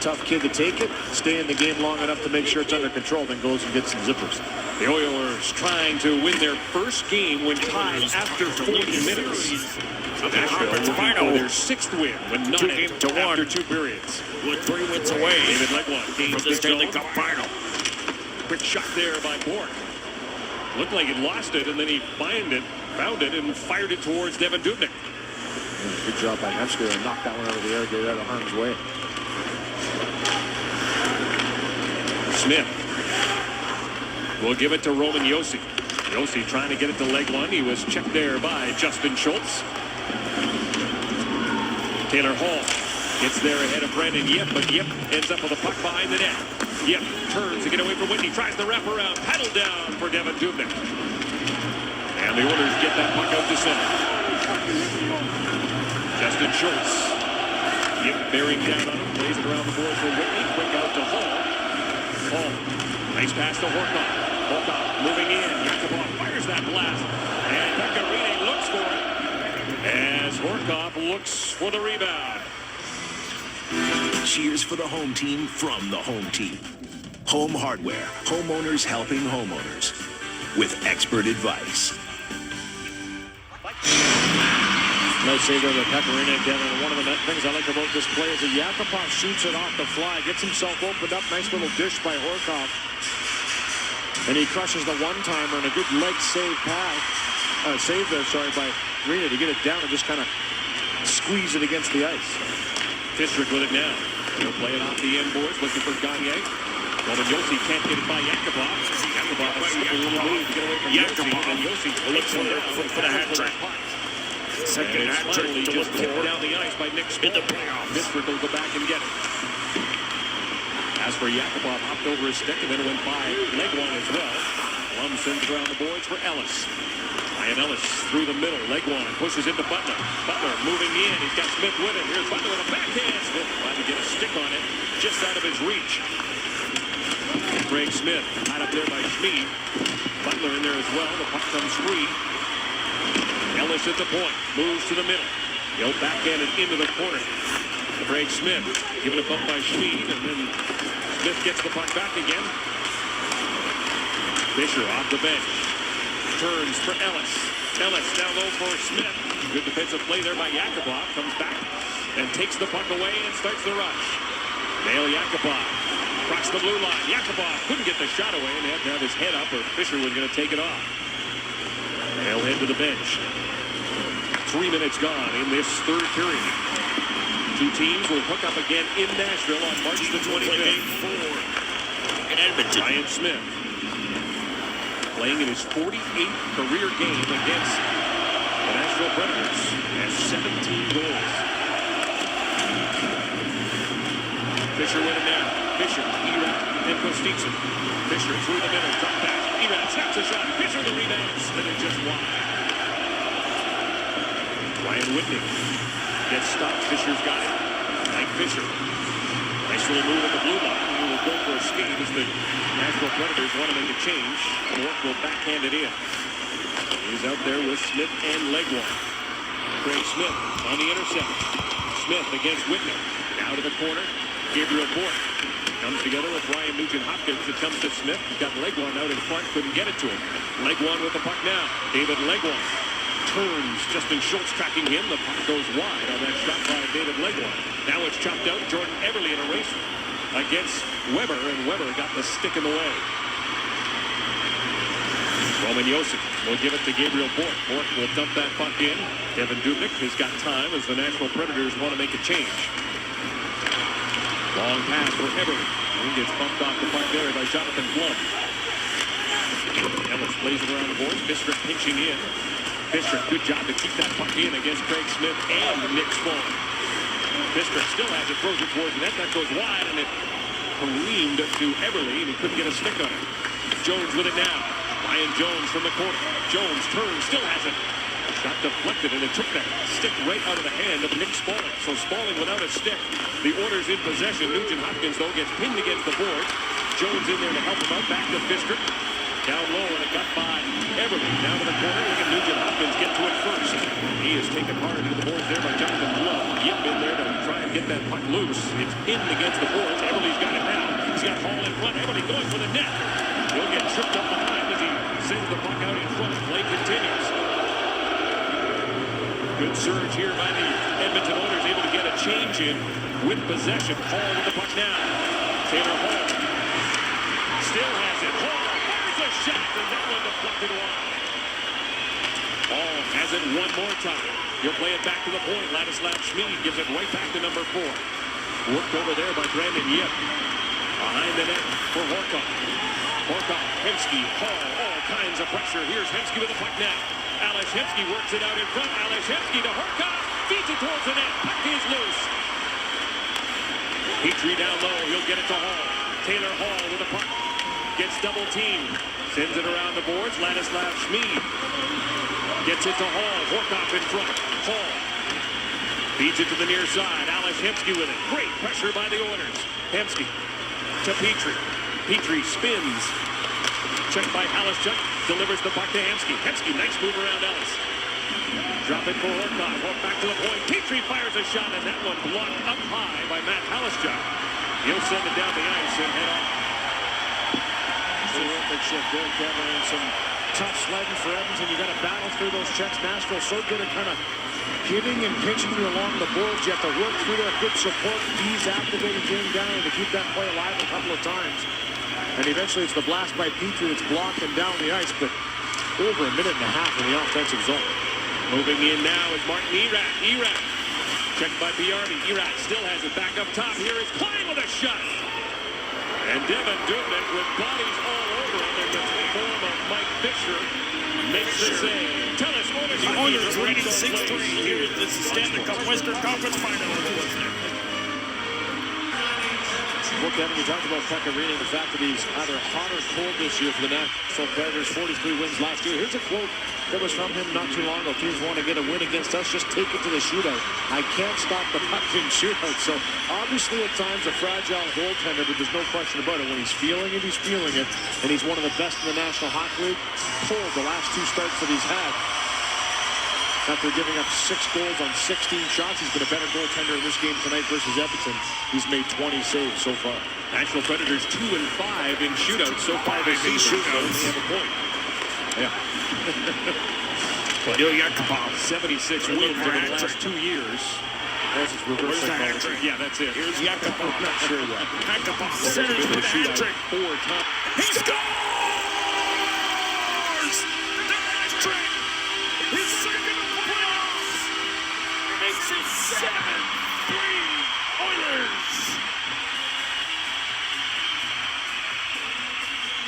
Tough kid to take it, stay in the game long enough to make sure it's under control, then goes and gets some zippers. The Oilers trying to win their first game when tied after 40 minutes. Nashville looking for their sixth win when not after 2 periods. With 3 wins away. David Legwand gains the Stanley Cup final. Quick shot there by Bork. Looked like he lost it, and then he found it, and fired it towards Devin Dubnyk. Yeah, good job by Nashville to knock that one out of the air, get it out of harm's way. Smith will give it to Roman Josi. Josi trying to get it to Legwand. He was checked there by Justin Schultz. Taylor Hall gets there ahead of Brandon Yip, but Yip ends up with a puck behind the net. Yip turns to get away from Whitney, tries the wraparound, paddle down for Devin Dubnyk. And the Oilers get that puck out to center. Justin Schultz. Yip bearing down on him, plays it around the boards for Whitney. Quick out to Hall. Hall, nice pass to Horkoff. Horkoff moving in. Yacapov fires that blast. And Pecorine looks for it. As Horkoff looks for the rebound. Cheers for the home team from the home team. Home Hardware. Homeowners helping homeowners. With expert advice. Nice save there to Pecorine again. And one of the things I like about this play is that Yacapov shoots it off the fly, gets himself opened up. Nice little dish by Horkoff. And he crushes the one-timer and a good leg save there, by Rena to get it down and just kind of squeeze it against the ice. Fistrick with it now. He'll play it off the end boards, looking for Gagne. Roman Josi can't get it by Yacapov. Yacapov has a little move to get away from Josi. And Josi looks for the hat trick. Second hat trick to just look tipped for down the ice by Nick Smith. in the playoffs. Fistrick will go back and get it. As for Yacapov, hopped over his stick and then went by Legwand as well. Lum sends around the boards for Ellis. Ryan Ellis through the middle. Legwand pushes into Butler. Butler moving in. He's got Smith with him. Here's Butler with a backhand. Smith trying to get a stick on it just out of his reach. Craig Smith tied up there by Schmid. Butler in there as well. The puck comes free. Ellis at the point. Moves to the middle. He'll backhand it into the corner. Craig Smith giving a bump by Schmid, and then Smith gets the puck back again. Fisher off the bench. Turns for Ellis. Ellis down low for Smith. Good defensive play there by Yacapov. Comes back and takes the puck away and starts the rush. Neel Yacapov across the blue line. Yacapov couldn't get the shot away and had to have his head up or Fisher was going to take it off. They'll head to the bench. 3 minutes gone in this third period. Two teams will hook up again in Nashville on March the 25th. In Edmonton. Ryan Smith playing in his 48th career game against the Nashville Predators has 17 goals. Fisher with it now. Fisher, Erat, and Kostitsin. Fisher through the middle, drop back. Erat snaps a shot. Fisher the rebound, spin it just wide. Ryan Whitney gets stopped. Fisher's got it. Mike Fisher. Nice little move at the blue line. He will go for a skate as the Nashville Predators want to make a change. York will backhand it in. He's out there with Smith and Legwand. Craig Smith on the intercept. Smith against Whitney. Now to the corner. Gabriel Bork. Comes together with Ryan Nugent-Hopkins. It comes to Smith. He's got Legwand out in front. Couldn't get it to him. Legwand with the puck now. David Legwand turns. Justin Schultz tracking him. The puck goes wide on that shot by David Legwand. Now it's chopped out. Jordan Everly in a race against Weber, and Weber got the stick in the way. Roman Josi will give it to Gabriel Bourque. Bourque will dump that puck in. Kevin Dubnyk has got time as the Nashville Predators want to make a change. Long pass for Everly. He gets bumped off the puck there by Jonathan Blum. Ellis plays it around the boards. Bistrick pinching in. Bistrick, good job to keep that puck in against Craig Smith and Nick Spawn. Bistrick still has it, throws it towards the net. That goes wide, and it careened to Everly, and he couldn't get a stick on it. Jones with it now. Ryan Jones from the corner. Jones turns, still has it. Shot deflected, and it took that stick right out of the hand of Nick Spaulding. So Spaulding without a stick. The Oilers in possession. Nugent-Hopkins, though, gets pinned against the board. Jones in there to help him out. Back to Bistrick. Down low, and it got by Everly. Down to the corner. Look at Nugent-Hopkins get to it first. He is taken hard into the boards there by Jonathan Blum. Yip in there to try and get that puck loose. It's pinned against the boards. Everly's got it now. He's got Hall in front. Everly going for the net. He'll get tripped up behind as he sends the puck out in front. Play continues. Good surge here by the Edmonton Oilers, able to get a change in with possession. Hall with the puck now. Taylor Hall still has it. Hall fires a shot, and that one deflected wide. Hall has it one more time. He'll play it back to the point. Ladislav Schmid gives it right back to number 4. Worked over there by Brandon Yip. Behind the net for Horcoff. Horcoff, Hemsky, Hall, all kinds of pressure. Here's Hemsky with the puck now. Alex Hemsky works it out in front. Alex Hemsky to Horcoff. Feeds it towards the net. Puck is loose. Petrie down low. He'll get it to Hall. Taylor Hall with the puck. Gets double teamed. Sends it around the boards. Ladislav Schmid gets it to Hall. Horcoff in front. Hall feeds it to the near side. Alex Hemsky with it. Great pressure by the Oilers. Hemsky to Petrie. Petrie spins. Checked by Halishchuk. Delivers the puck to Hemsky. Hemsky, nice move around Ellis. Drop it for Horcoff. Walk back to the point. Petrie fires a shot, and that one blocked up high by Matt Halishchuk. He'll send it down the ice and head off. Terrific shift there, Kevin, and some tough sledding for Edmonton. You got to battle through those checks. Nashville so good at kind of hitting and pinching you along the boards. You have to work through their good support. He's activating game down to keep that play alive a couple of times. And eventually it's the blast by Petrie that's blocked and down the ice, but over a minute and a half in the offensive zone. Moving in now is Martin Erat. Erat checked by Biardi. Erat still has it back up top. Here is Klein with a shot. And Devin Dubnyk with bodies all over him in the form of Mike Fisher makes the save. Tell us what is the Oilers leading 6-3 here in the Stanley Cup Western Conference Final. Well, Kevin, you talked about Pecorino and the fact that he's either hot or cold this year for the Nashville Predators. 43 wins last year. Here's a quote that was from him not too long ago. Teams want to get a win against us, just take it to the shootout. I can't stop the puck in shootout. So obviously at times a fragile goaltender, but there's no question about it. When he's feeling it, he's feeling it. And he's one of the best in the National Hockey League. Pulled the last 2 starts that he's had. After giving up 6 goals on 16 shots, he's been a better goaltender in this game tonight versus Edmonton. He's made 20 saves so far. Nashville Predators 2-5 in shootouts so far this season. They have a point. Yeah. Neel Yacapov, 76 wins over the last 2 years. That's his reverse psychology. Yeah, that's it. Here's Yacapov. Not sure yet. Yacapov centers with a hat trick. 4 times. He scores! The hat trick! His second of the playoffs! Makes it 7-3 Oilers!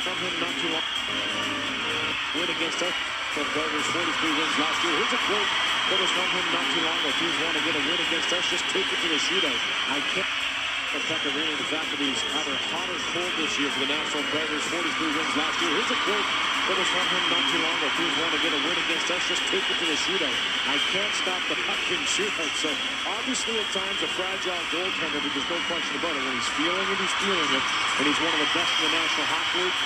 From him not too long. Win against us. The Predators 43 wins last year. Here's a quote that was from him not too long ago. Teams want to get a win against us, just take it to the shootout. I can't. Pecorino, the fact that he's either hot or cold this year for the Nashville Predators. 43 wins last year. Here's a quote that was from him not too long ago. Teams want to get a win against us, just take it to the shootout. I can't stop the puck in shootout. So obviously at times a fragile goaltender, but there's no question about it. When he's feeling it, he's feeling it. And he's one of the best in the National Hockey League.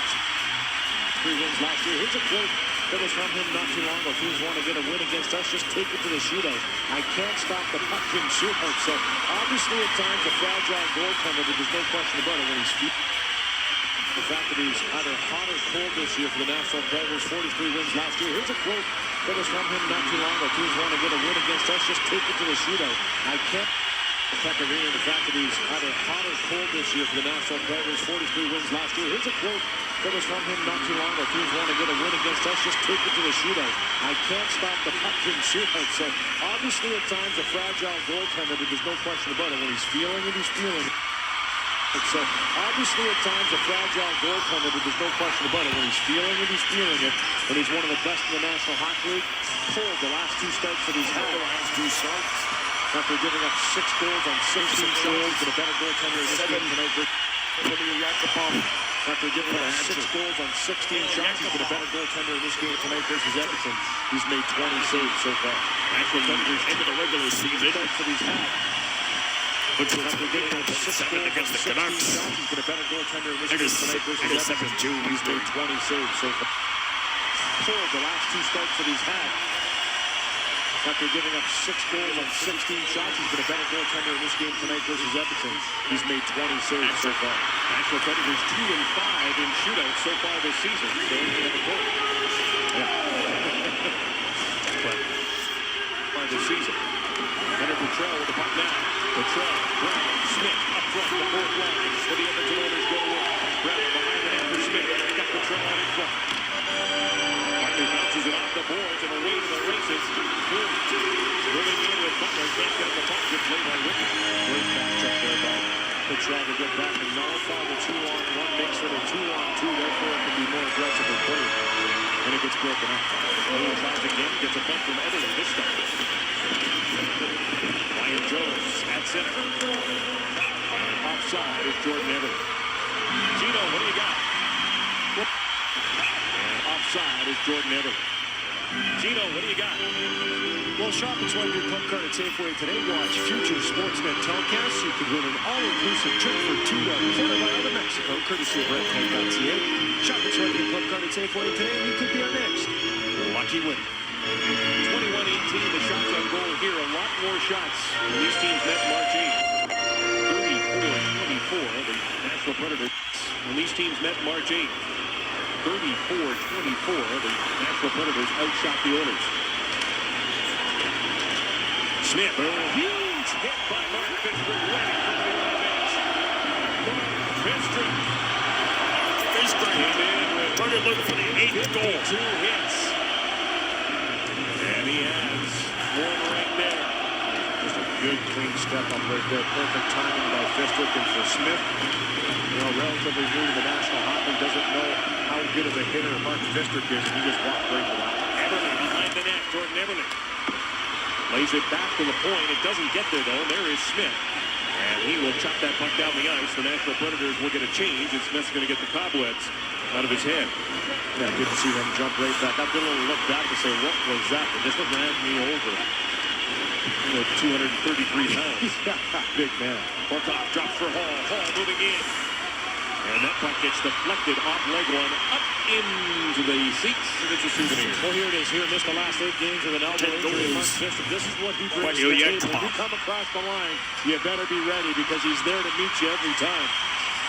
3 wins last year. Here's a quote that was from him not too long ago. Teams want to get a win against us, just take it to the shootout. I can't stop the puck in shootout. So obviously at times a fragile goaltender, but there's no question about it when he's feet. The fact that he's either hot or cold this year for the Nashville Predators, 43 wins last year. Here's a quote that was from him not too long ago. Teams want to get a win against us, just take it to the shootout. I can't. Pecorino, the fact that he's either hot or cold this year for the Nashville Predators, 43 wins last year. Here's a quote that was from him not too long ago. Teams want to get a win against us, just take it to the shootout. I can't stop the puck in shootout. So obviously at times a fragile goaltender, but there's no question about it. When he's feeling it, he's feeling it. So obviously at times a fragile goaltender, but there's no question about it. When he's feeling it, he's feeling it. And he's one of the best in the National Hockey League. Pulled the last two starts that he's had. The last two starts. After giving up 6 goals on 16 shots, but a better goaltender in this game tonight. Neel Yacapov. After giving up 6 goals on 16 shots, he's been a better goaltender in this game tonight versus Edmonton. He's made 20 saves so far. Actually, into the regular season. That he's had. Which was after giving up 6 goals against the Canucks. He's been a better goaltender in this game tonight versus Edmonton. He's made 20 saves so far. Pulled the last 2 starts that he's had. After giving up 6 goals on 16 shots, he's been a better goaltender in this game tonight versus Edmonton. He's made 20 saves so far. Nashville Predators 2-5 in shootouts so far this season. So they have a goal. But far this season. Leonard Petrell with the puck now. Petrell, Brown, Smith up front, the fourth line. For the Edmonton Oilers go to work. Brown behind the net for Smith. Got Petrell out in front. Martin bounces it off the boards and away to the races. Moving in with Butler, can't get the puck. Good play by Whitney. Great matchup there by Petrell to get back and nullify the 2-on-1. Makes it a 2-on-2. Therefore, it can be more aggressively played. And it gets broken up. Neel tries again. Gets a punt from Everly this time. Ryan Jones at center. Offside is Jordan Everly. Gino, what do you got? And offside is Jordan Everly. Gino, what do you got? Well, shop and swipe your club card at Safeway today. Watch future Sportsnet telecasts. You could win an all-inclusive trip for 2 to Canada to Mexico, courtesy of RedTag.ca. Shop and swipe your club card at Safeway today, and you could be our next lucky winner. 21-18, the shots on goal here. A lot more shots when these teams met March 8th. 34-24, the Nashville Predators. When these teams met March 8th. 34-24, the Nashville Predators outshot the Oilers. Smith, huge hit by Mark Fister, right from the bench. Fister came in with Turner looking for the 8th goal. 2 hits. And he has one right there. Just a good, clean step up right there. Perfect timing by Fister. And for Smith, you know, relatively new to the National Hockey, doesn't know how good of a hitter Mark Fister is, and he just walked right to that. Everly behind the net, Jordan Everly. Lays it back to the point. It doesn't get there, though. There is Smith. And he will chop that puck down the ice. The Nashville Predators will get a change, and Smith's going to get the cobwebs out of his head. Yeah, good to see them jump right back. I did a little look back to say, what was that? It just ran me over. You know, 233 pounds. Big man. Barkov drops for Hall. Hall moving in. And that puck gets deflected off leg one, up into the seats, and it's a souvenir. Well, here it is. Here missed the last 8 games with an elbow injury. This is what he brings to the table. When you come across the line, you better be ready because he's there to meet you every time.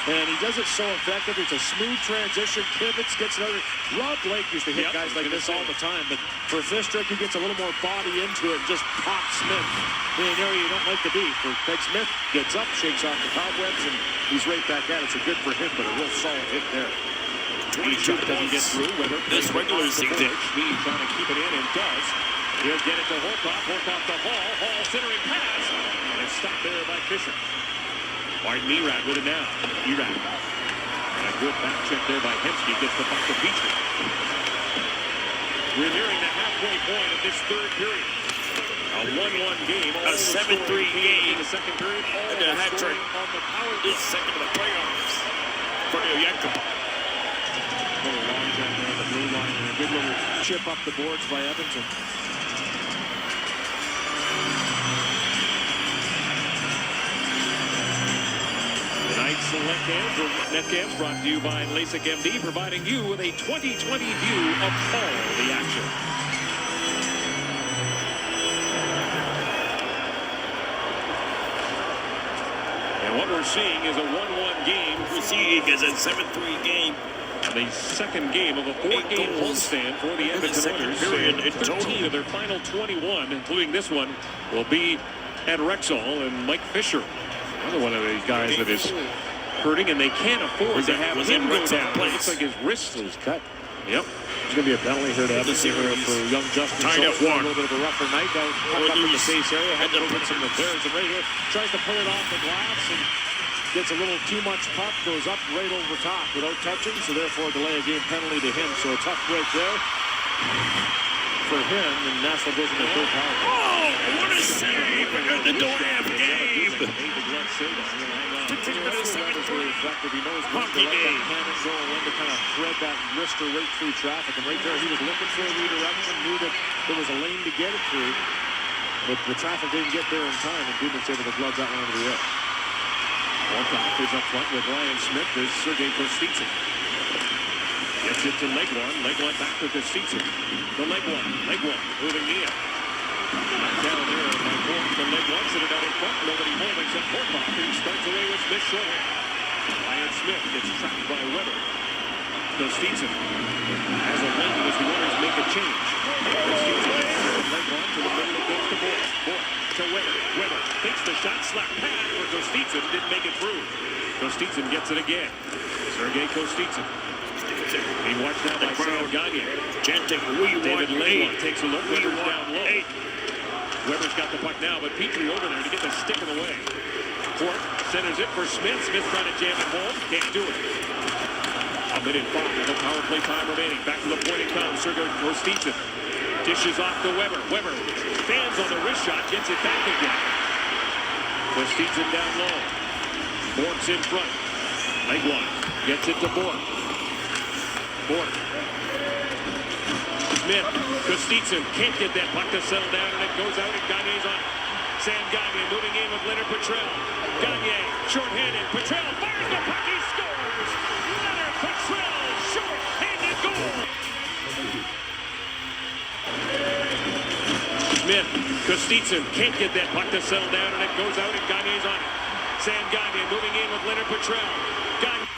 And he does it so effective. It's a smooth transition, pivots, gets another. Rob Blake used to hit guys like this all the time, but for Fister, he gets a little more body into it and just pops Smith in an area you don't like to be. For Craig Smith, gets up, shakes off the cobwebs, and he's right back at it. So good for him, but a real solid hit there. 20 shot doesn't get through. Weber this regular season. Schmid trying to keep it in and does. He'll get it to Horkoff. Horkoff to Hall. Hall centering pass. And it's stopped there by Fisher. Martin Erad with it now. Erad. And a good back check there by Hemsky. Gets the puck to Petrie. We're nearing the halfway point of this third period. A 1-1 game. A 7-3 game. In the second period. And a hat trick. This second of the playoffs for Neel Yacapov. Little long jump there on the blue line and a good little chip up the boards by Edmonton. Tonight's Nashville Netcams brought to you by LASIK MD, providing you with a 20/20 view of all the action. And what we're seeing is a 1-1 game. We're seeing is a 7-3 game. The second game of a 4-game homestand for the Edmonton Oilers. Period in 13 total. of their final 21, including this one, will be at Rexall. And Mike Fisher, another one of the guys that is hurting, and they can't afford to have him go down. It looks like his wrist was cut. Yep. There's going to be a penalty here to Edmonton for young Justin. Tied up one. A little bit of a rougher night. Puck up in the face area. Had to put some repairs. And right here, tries to pull it off the glass and gets a little too much puck. Goes up right over top without touching. So therefore, delay a game penalty to him. So a tough break there for him. And Nashville goes into third power. Oh, what a save! And the Doran game. 15 minutes, 7-3. He knows Hockey game. Cannon go and when to kind of thread that wrister right through traffic. And right there, he was looking for a redirection, knew that there was a lane to get it through. But the traffic didn't get there in time, and Dubnik's able to glove that one over the air. Walkoff is up front with Ryan Smith. There's Sergei Kostitsyn. Gets it to Legwand. Legwand back to Kostitsyn. The Legwand. Legwand moving in. Down here by Bork to Legwand. Sitting down in front. Nobody home except Borkoff. He starts away with Smith shorthand. Ryan Smith gets trapped by Weber. Kostitsyn has a lane as the Oilers make a change. Kostitsyn from Legwand to the middle of goes to Bork. Bork to Weber. Weber takes the shot. Slap pad for Kostitsyn. Didn't make it through. Kostitsyn gets it again. Sergei Kostitsyn. Being watched now by Sam Gagner. Chanting, we David want Legwand 8. takes a look. Weber's down low. 8. Weber's got the puck now, but Petrie over there to get the stick in the way. Cork centers it for Smith. Smith trying to jam it home. Can't do it. A minute 5. No power play time remaining. Back to the point it comes. Sergei Kostitsyn dishes off to Weber. Weber stands on the wrist shot. Gets it back again. Kostitsyn down low. Bork's in front. Legwand gets it to Bork. Bork. Smith. Kostitsyn can't get that puck to settle down, and it goes out, and Gagner's on it. Sam Gagner moving in with Leonard Petrell. Gagner, short-handed. Petrell fires the puck. He scores. Leonard Petrell, short-handed goal. Smith. Kostitsyn can't get that puck to settle down, and it goes out, and Gagner's on it. Sam Gagner moving in with Leonard Petrell. Gagner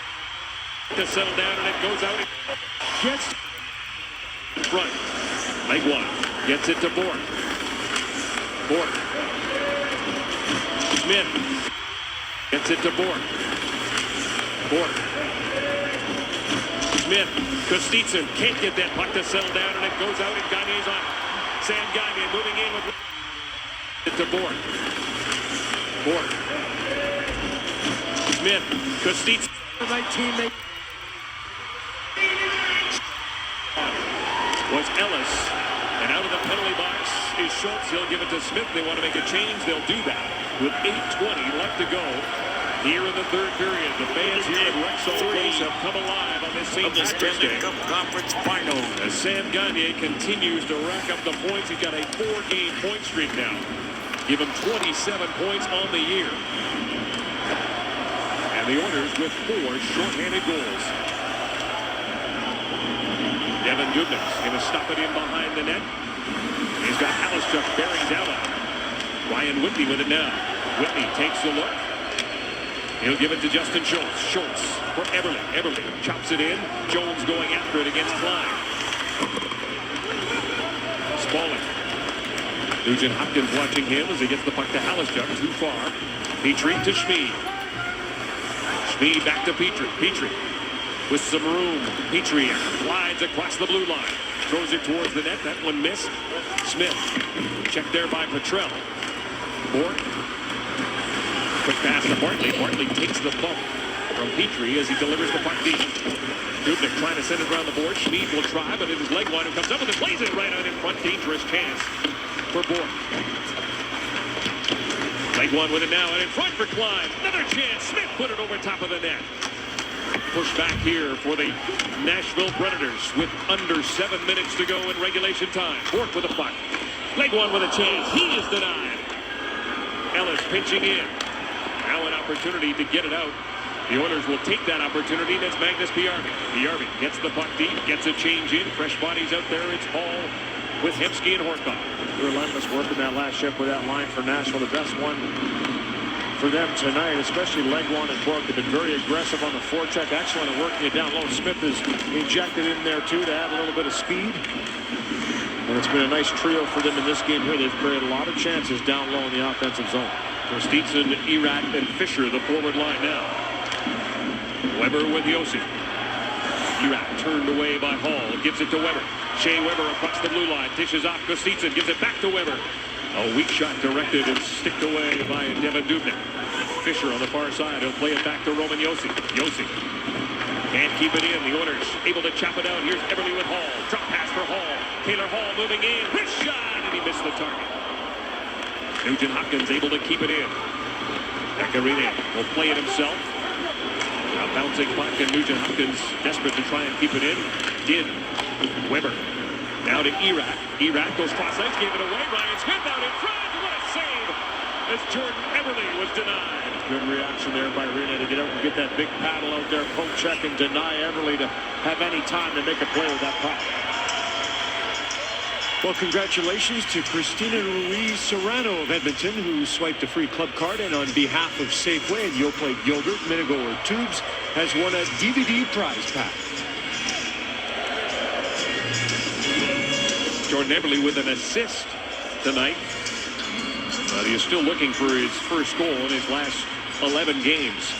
to settle down, and it goes out. Gets in front. Legwand gets it to Bork. Bork. Smith gets it to Bork. Bork. Smith. Kostitsyn can't get that puck to settle down, and it goes out, and Gagner's on it. Sam Gagner moving in with it to Bork. Bork. Smith. Kostitsyn. 19. Was Ellis, and out of the penalty box is Schultz. He'll give it to Smith. They want to make a change. They'll do that with 8:20 left to go here in the third period. The fans here at Rexall Place have come alive on this St. Patrick's Day. Conference final. As Sam Gagner continues to rack up the points, he's got a 4-game point streak now. Give him 27 points on the year. And the Oilers with 4 shorthanded goals. Devin Dubnik's going to stop it in behind the net. He's got Halischuk bearing down on him. Ryan Whitney with it now. Whitney takes the look. He'll give it to Justin Schultz. Schultz for Eberle. Eberle chops it in. Jones going after it against Klein. Spaulding. Nugent Hopkins watching him as he gets the puck to Halischuk. Too far. Petrie to Schmid. Schmid back to Petrie. Petrie with some room. Petrie glides across the blue line. Throws it towards the net. That one missed. Smith. Checked there by Petrell. Bork. Quick pass to Bartley. Bartley takes the bump from Petrie as he delivers the puck deep. Dubnik trying to send it around the board. Schmid will try, but it is Legwand who comes up with it. Plays it right out in front. Dangerous chance for Bork. Legwand with it now and in front for Klein. Another chance. Smith put it over top of the net. Push back here for the Nashville Predators with under 7 minutes to go in regulation time. Bork with a puck. Legwand with a chance. He is denied. Ellis pitching in. Now an opportunity to get it out The Oilers will take that opportunity. That's Magnus Bjarvi. Bjarvi gets the puck deep, gets a change in. Fresh bodies out there. It's Hall with Hemsky and Horkoff. Relentless work in that last shift with that line for Nashville. The best one for them tonight, especially Legwand and Bork. They've been very aggressive on the forecheck. Excellent at working it down low. Smith is injected in there too to add a little bit of speed. And it's been a nice trio for them in this game here. They've created a lot of chances down low in the offensive zone. Kostitsin, Erat, and Fisher, the forward line now. Weber with Yossi. Erat turned away by Hall. Gives it to Weber. Shea Weber across the blue line. Dishes off Kostitsin. Gives it back to Weber. A weak shot directed and sticked away by Devin Dubnyk. Fisher on the far side. He'll play it back to Roman Yossi. Yossi can't keep it in. The Oilers able to chop it out. Here's Everly with Hall. Drop pass for Hall. Taylor Hall moving in. Wrist shot, and he missed the target. Nugent Hopkins able to keep it in. Pecorine will play it himself. A bouncing puck, and Nugent Hopkins desperate to try and keep it in. Did. Weber. Now to Erat. Erat goes cross ice, gave it away. Ryan Smith out in front. What a save as Jordan Everly was denied. Good reaction there by Rene to get out and get that big paddle out there, poke check, and deny Everly to have any time to make a play with that puck. Well, congratulations to Christina Ruiz Serrano of Edmonton, who swiped a free club card, and on behalf of Safeway and Yoplait Yogurt, Minigo, or Tubes, has won a DVD prize pack. Jordan Everly with an assist tonight. But he is still looking for his first goal in his last 11 games.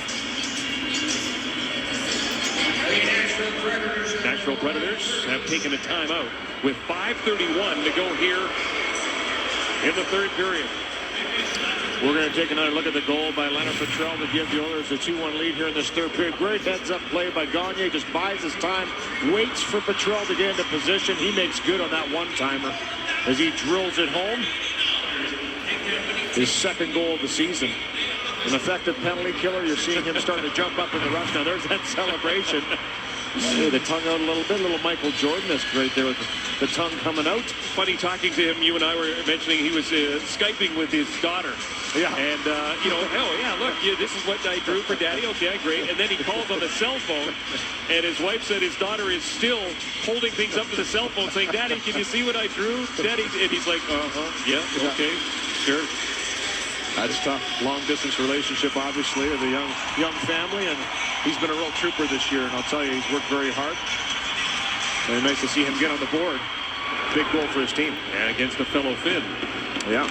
Nashville Predators have taken a timeout with 5:31 to go here in the third period. We're going to take another look at the goal by Leonard Petrell to give the Oilers a 2-1 lead here in this third period. Great heads-up play by Gagne. Just buys his time, waits for Petrell to get into position. He makes good on that one-timer as he drills it home. His second goal of the season. An effective penalty killer. You're seeing him starting to jump up in the rush. Now there's that celebration. See the tongue out a little bit. A little Michael Jordan-esque right there with the tongue coming out. Funny talking to him. You and I were mentioning he was Skyping with his daughter. Yeah. And, you know, oh, yeah, look, this is what I drew for Daddy. Okay, great. And then he calls on the cell phone, and his wife said his daughter is still holding things up to the cell phone saying, Daddy, can you see what I drew? Daddy, and he's like, yeah, okay, sure. That's tough. Long-distance relationship, obviously, with a young family, and he's been a real trooper this year, and I'll tell you, he's worked very hard. And nice to see him get on the board. Big goal for his team. And against a fellow Finn. Yeah.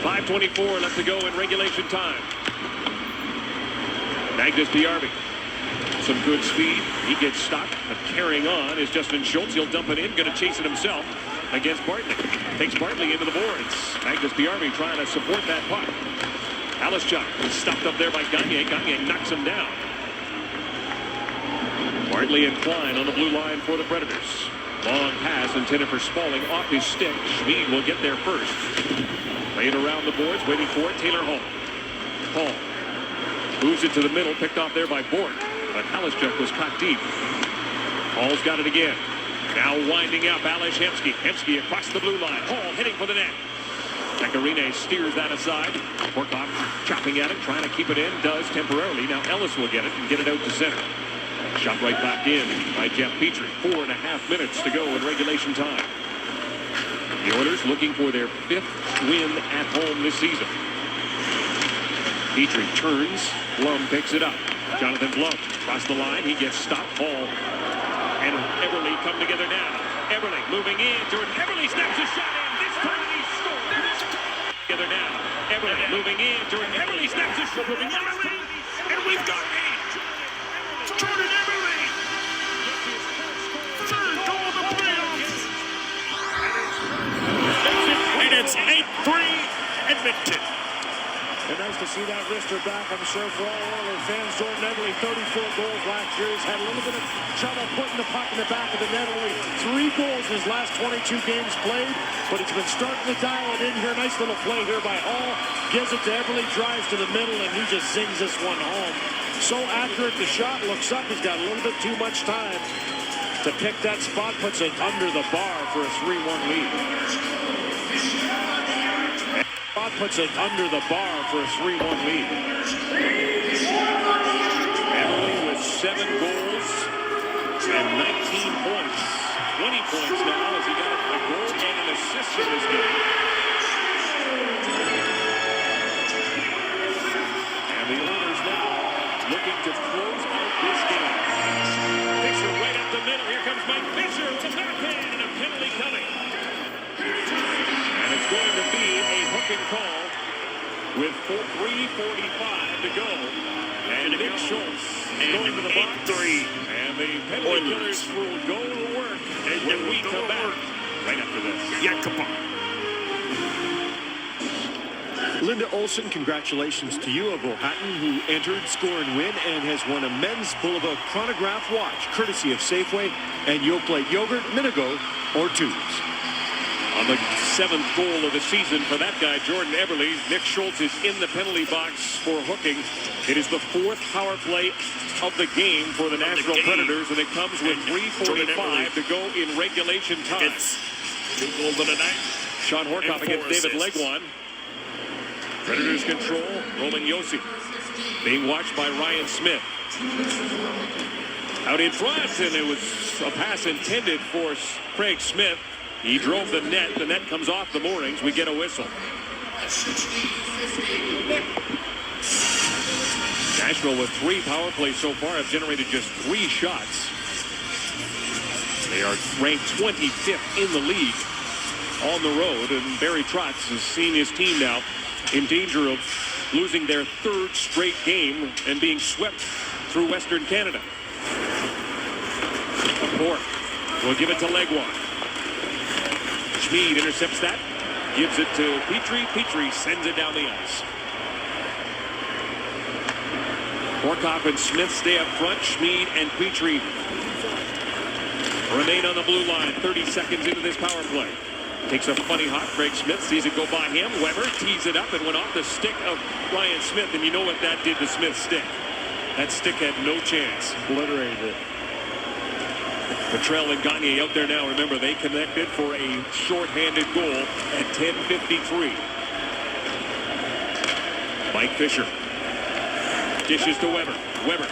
5:24 left to go in regulation time. Magnus Bjarvi. Some good speed. He gets stopped, but carrying on is Justin Schultz. He'll dump it in, going to chase it himself against Bartley. Takes Bartley into the boards. Magnus Bjarvi trying to support that puck. Alischuk is stopped up there by Gagne. Gagne knocks him down. Bartley and Klein on the blue line for the Predators. Long pass intended for Spaulding off his stick. Schmid will get there first. Playing around the boards, waiting for it. Taylor Hall. Hall moves it to the middle, picked off there by Bork. But Alischuk was caught deep. Hall's got it again. Now winding up, Ales Hemsky. Hemsky across the blue line. Hall heading for the net. Pecorine steers that aside. Horkoff chopping at it, trying to keep it in. Does temporarily. Now Ellis will get it and get it out to center. Shot right back in by Jeff Petrie. 4.5 minutes to go in regulation time. The Oilers looking for their 5th win at home this season. Petrie turns. Blum picks it up. Jonathan Blum across the line. He gets stopped. Hall and Everly come together now. Everly moving in. Jordan Everly snaps a shot in. This time he scores. Together now. Everly moving in. Jordan Everly snaps a shot in. And we've got Jordan Everly. Third goal of the playoffs. And it's 8-3 Edmonton. And nice to see that wrister back, I'm sure, for all Oilers fans. Jordan Everly, 34 goals last year. He's had a little bit of trouble putting the puck in the back of the net. Only 3 goals in his last 22 games played, but he's been starting to dial it in here. Nice little play here by Hall. Gives it to Everly, drives to the middle, and he just sings this one home. So accurate, the shot looks up. He's got a little bit too much time to pick that spot. Puts it under the bar for a 3-1 lead. puts it under the bar for a 3-1 lead. Eberle with 7 goals and 19 points. 20 points now as he got a goal and an assist in this game. And the Oilers now looking to close out this game. Fisher right up the middle. Here comes Mike Fisher with a backhand and a penalty coming. And it's going to be a hooking call with 3:45 to go. And Nick Schultz going to the box. 8-3. And the penalty killers will go to work when we come back right after this. Yacapov. Linda Olson, congratulations to you of Ohatton, who entered Score and Win and has won a men's Boulevard chronograph watch, courtesy of Safeway and Yoplait Yogurt, Minigo, or Tubes. On the 7th goal of the season for that guy, Jordan Eberle, Nick Schultz is in the penalty box for hooking. It is the 4th power play of the game for the Nashville Predators, and it comes with 3:45 to go in regulation time. It's 2 goals in a night. Sean Horcoff against David Legwan. Predators control, Roman Josi being watched by Ryan Smith. Out in front, and it was a pass intended for Craig Smith. He drove the net. The net comes off the moorings. We get a whistle. Nashville with 3 power plays so far have generated just 3 shots. They are ranked 25th in the league on the road, and Barry Trotz has seen his team now in danger of losing their 3rd straight game and being swept through Western Canada. Laporte will give it to Legwan. Schmid intercepts that, gives it to Petrie. Petrie sends it down the ice. Horcoff and Smith stay up front. Schmid and Petrie remain on the blue line. 30 seconds into this power play. Takes a funny hop. Craig Smith sees it go by him. Weber tees it up and went off the stick of Ryan Smith. And you know what that did to Smith's stick. That stick had no chance. Obliterated it. Petrell and Gagne out there now. Remember, they connected for a shorthanded goal at 10:53. Mike Fisher dishes to Weber. Weber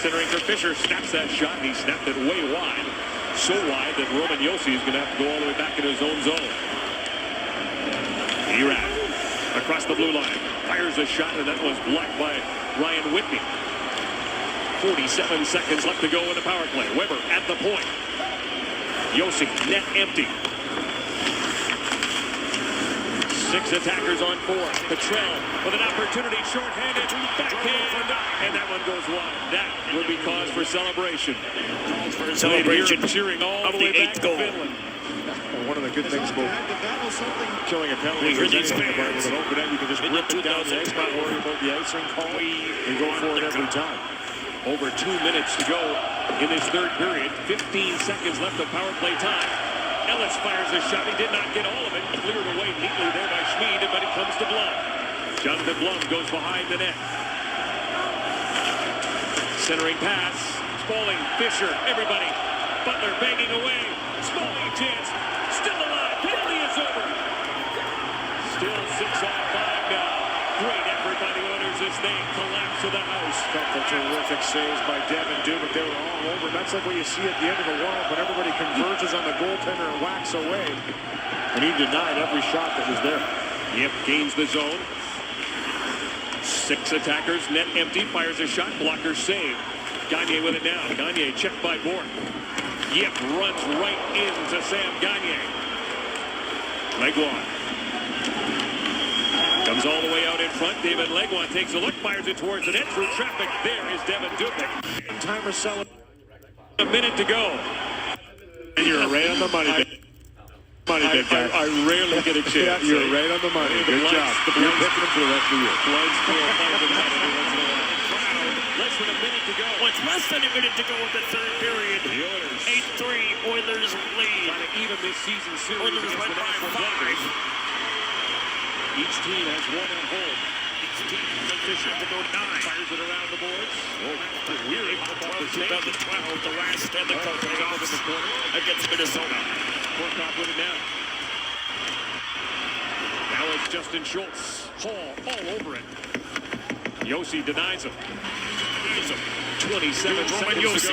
centering for Fisher. Snaps that shot. He snapped it way wide. So wide that Roman Josi is going to have to go all the way back into his own zone. Erat across the blue line. Fires a shot, and that was blocked by Ryan Whitney. 47 seconds left to go in the power play. Weber at the point. Josi, net empty. 6 attackers on 4. Petrell with an opportunity, shorthanded, backhand, and that one goes wide. That would be cause for celebration. Celebration cheering all the way back to Finland. One of the good things about killing a penalty is you can just rip it down the ice, not worry about the icing call, and go for it every time. Over 2 minutes to go in this 3rd period. 15 seconds left of power play time. Ellis fires a shot. He did not get all of it. Cleared away neatly there by Schmid, but it comes to Blum. Jonathan Blum goes behind the net. Centering pass. Spaulding, Fisher, everybody. Butler banging away. Spaulding chance. Still alive. Penalty is over. Still 6 on 5 now. Great effort by the Oilers as they collapse to the house. Couple terrific saves by Devin Dubik. They were all over. That's like what you see at the end of the world when everybody converges on the goaltender and whacks away. And he denied every shot that was there. Yep, gains the zone. 6 attackers, net empty, fires a shot, blocker save. Gagne with it now. Gagne checked by Bourque. Yep, runs right into Sam Gagne. Legwan comes all the way out in front. David Legwan takes a look, fires it towards the net. Through traffic, there is Devin Dubik. Timer selling. A minute to go. And you're right on the money. I rarely get a chance. Yeah, you're right on the money. Good job. You're picking them for the rest of the year. Less than a minute to go. What's less than a minute to go in the 3rd period? The Oilers. 8-3, Oilers lead. Trying to even this season series Oilers against win the by Nashville 5. Predators. Each team has 1 at home. Each team Fisher to go 9. Fires it around the boards. Weird. 2012, the last Stanley Cup playoffs against Minnesota. Horcoff with it now. Now it's Justin Schultz, Hall all over it. Yossi denies him. 27 seconds to go. 20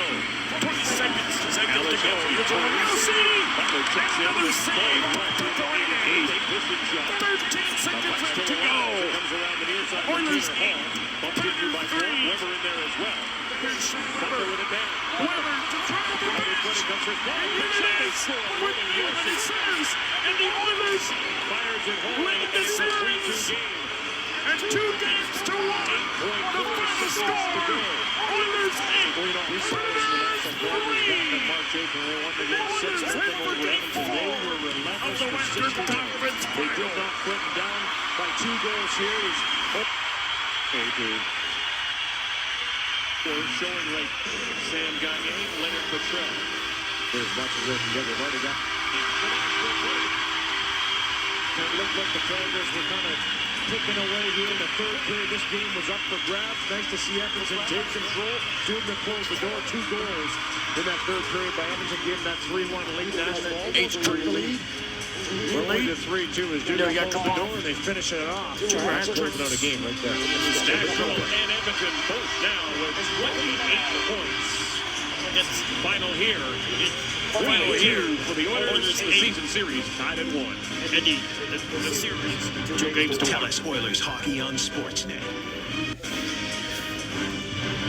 seconds to go. Here's Yossi. Another save for Rinne. 13 seconds left to go. Oilers 8. Weber in there as well. Weber to travel the bench. And here it is. With Yossi serves. And the Oilers lead the series. And 2 games to 1. The final score. Oilers 8. Predators 3. Oilers win for game 4 of the Western Conference Finals. They did not put down by 2 goals here. Showing right. Sam Gagné, Leonard Petrell. As much as they can get, they've already got. It looked like the Predators were kind of taken away here in the third period. This game was up for grabs. Nice to see Edmonton take control. Dubnik closed the door. 2 goals in that third period by Edmonton, giving that 3-1 lead. Nashville almost took the lead. Well, lead to 3-2 as Dubnik closed the door, and they finish it off. 2 hands closing out a game right there. Nashville and Edmonton both now with 28 points. It's Final here. Final here for the Oilers. The season series tied at 1. And the series 2 games to 1. Telus Oilers hockey on Sportsnet.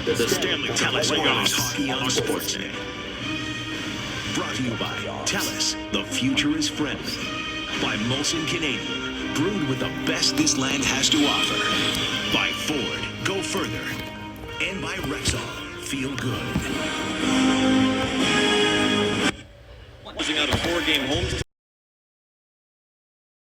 The Stanley Telus Oilers hockey on Sportsnet. Brought to you by Telus. The future is friendly. By Molson Canadian. Brewed with the best this land has to offer. By Ford. Go further. And by Rexall. Feel good.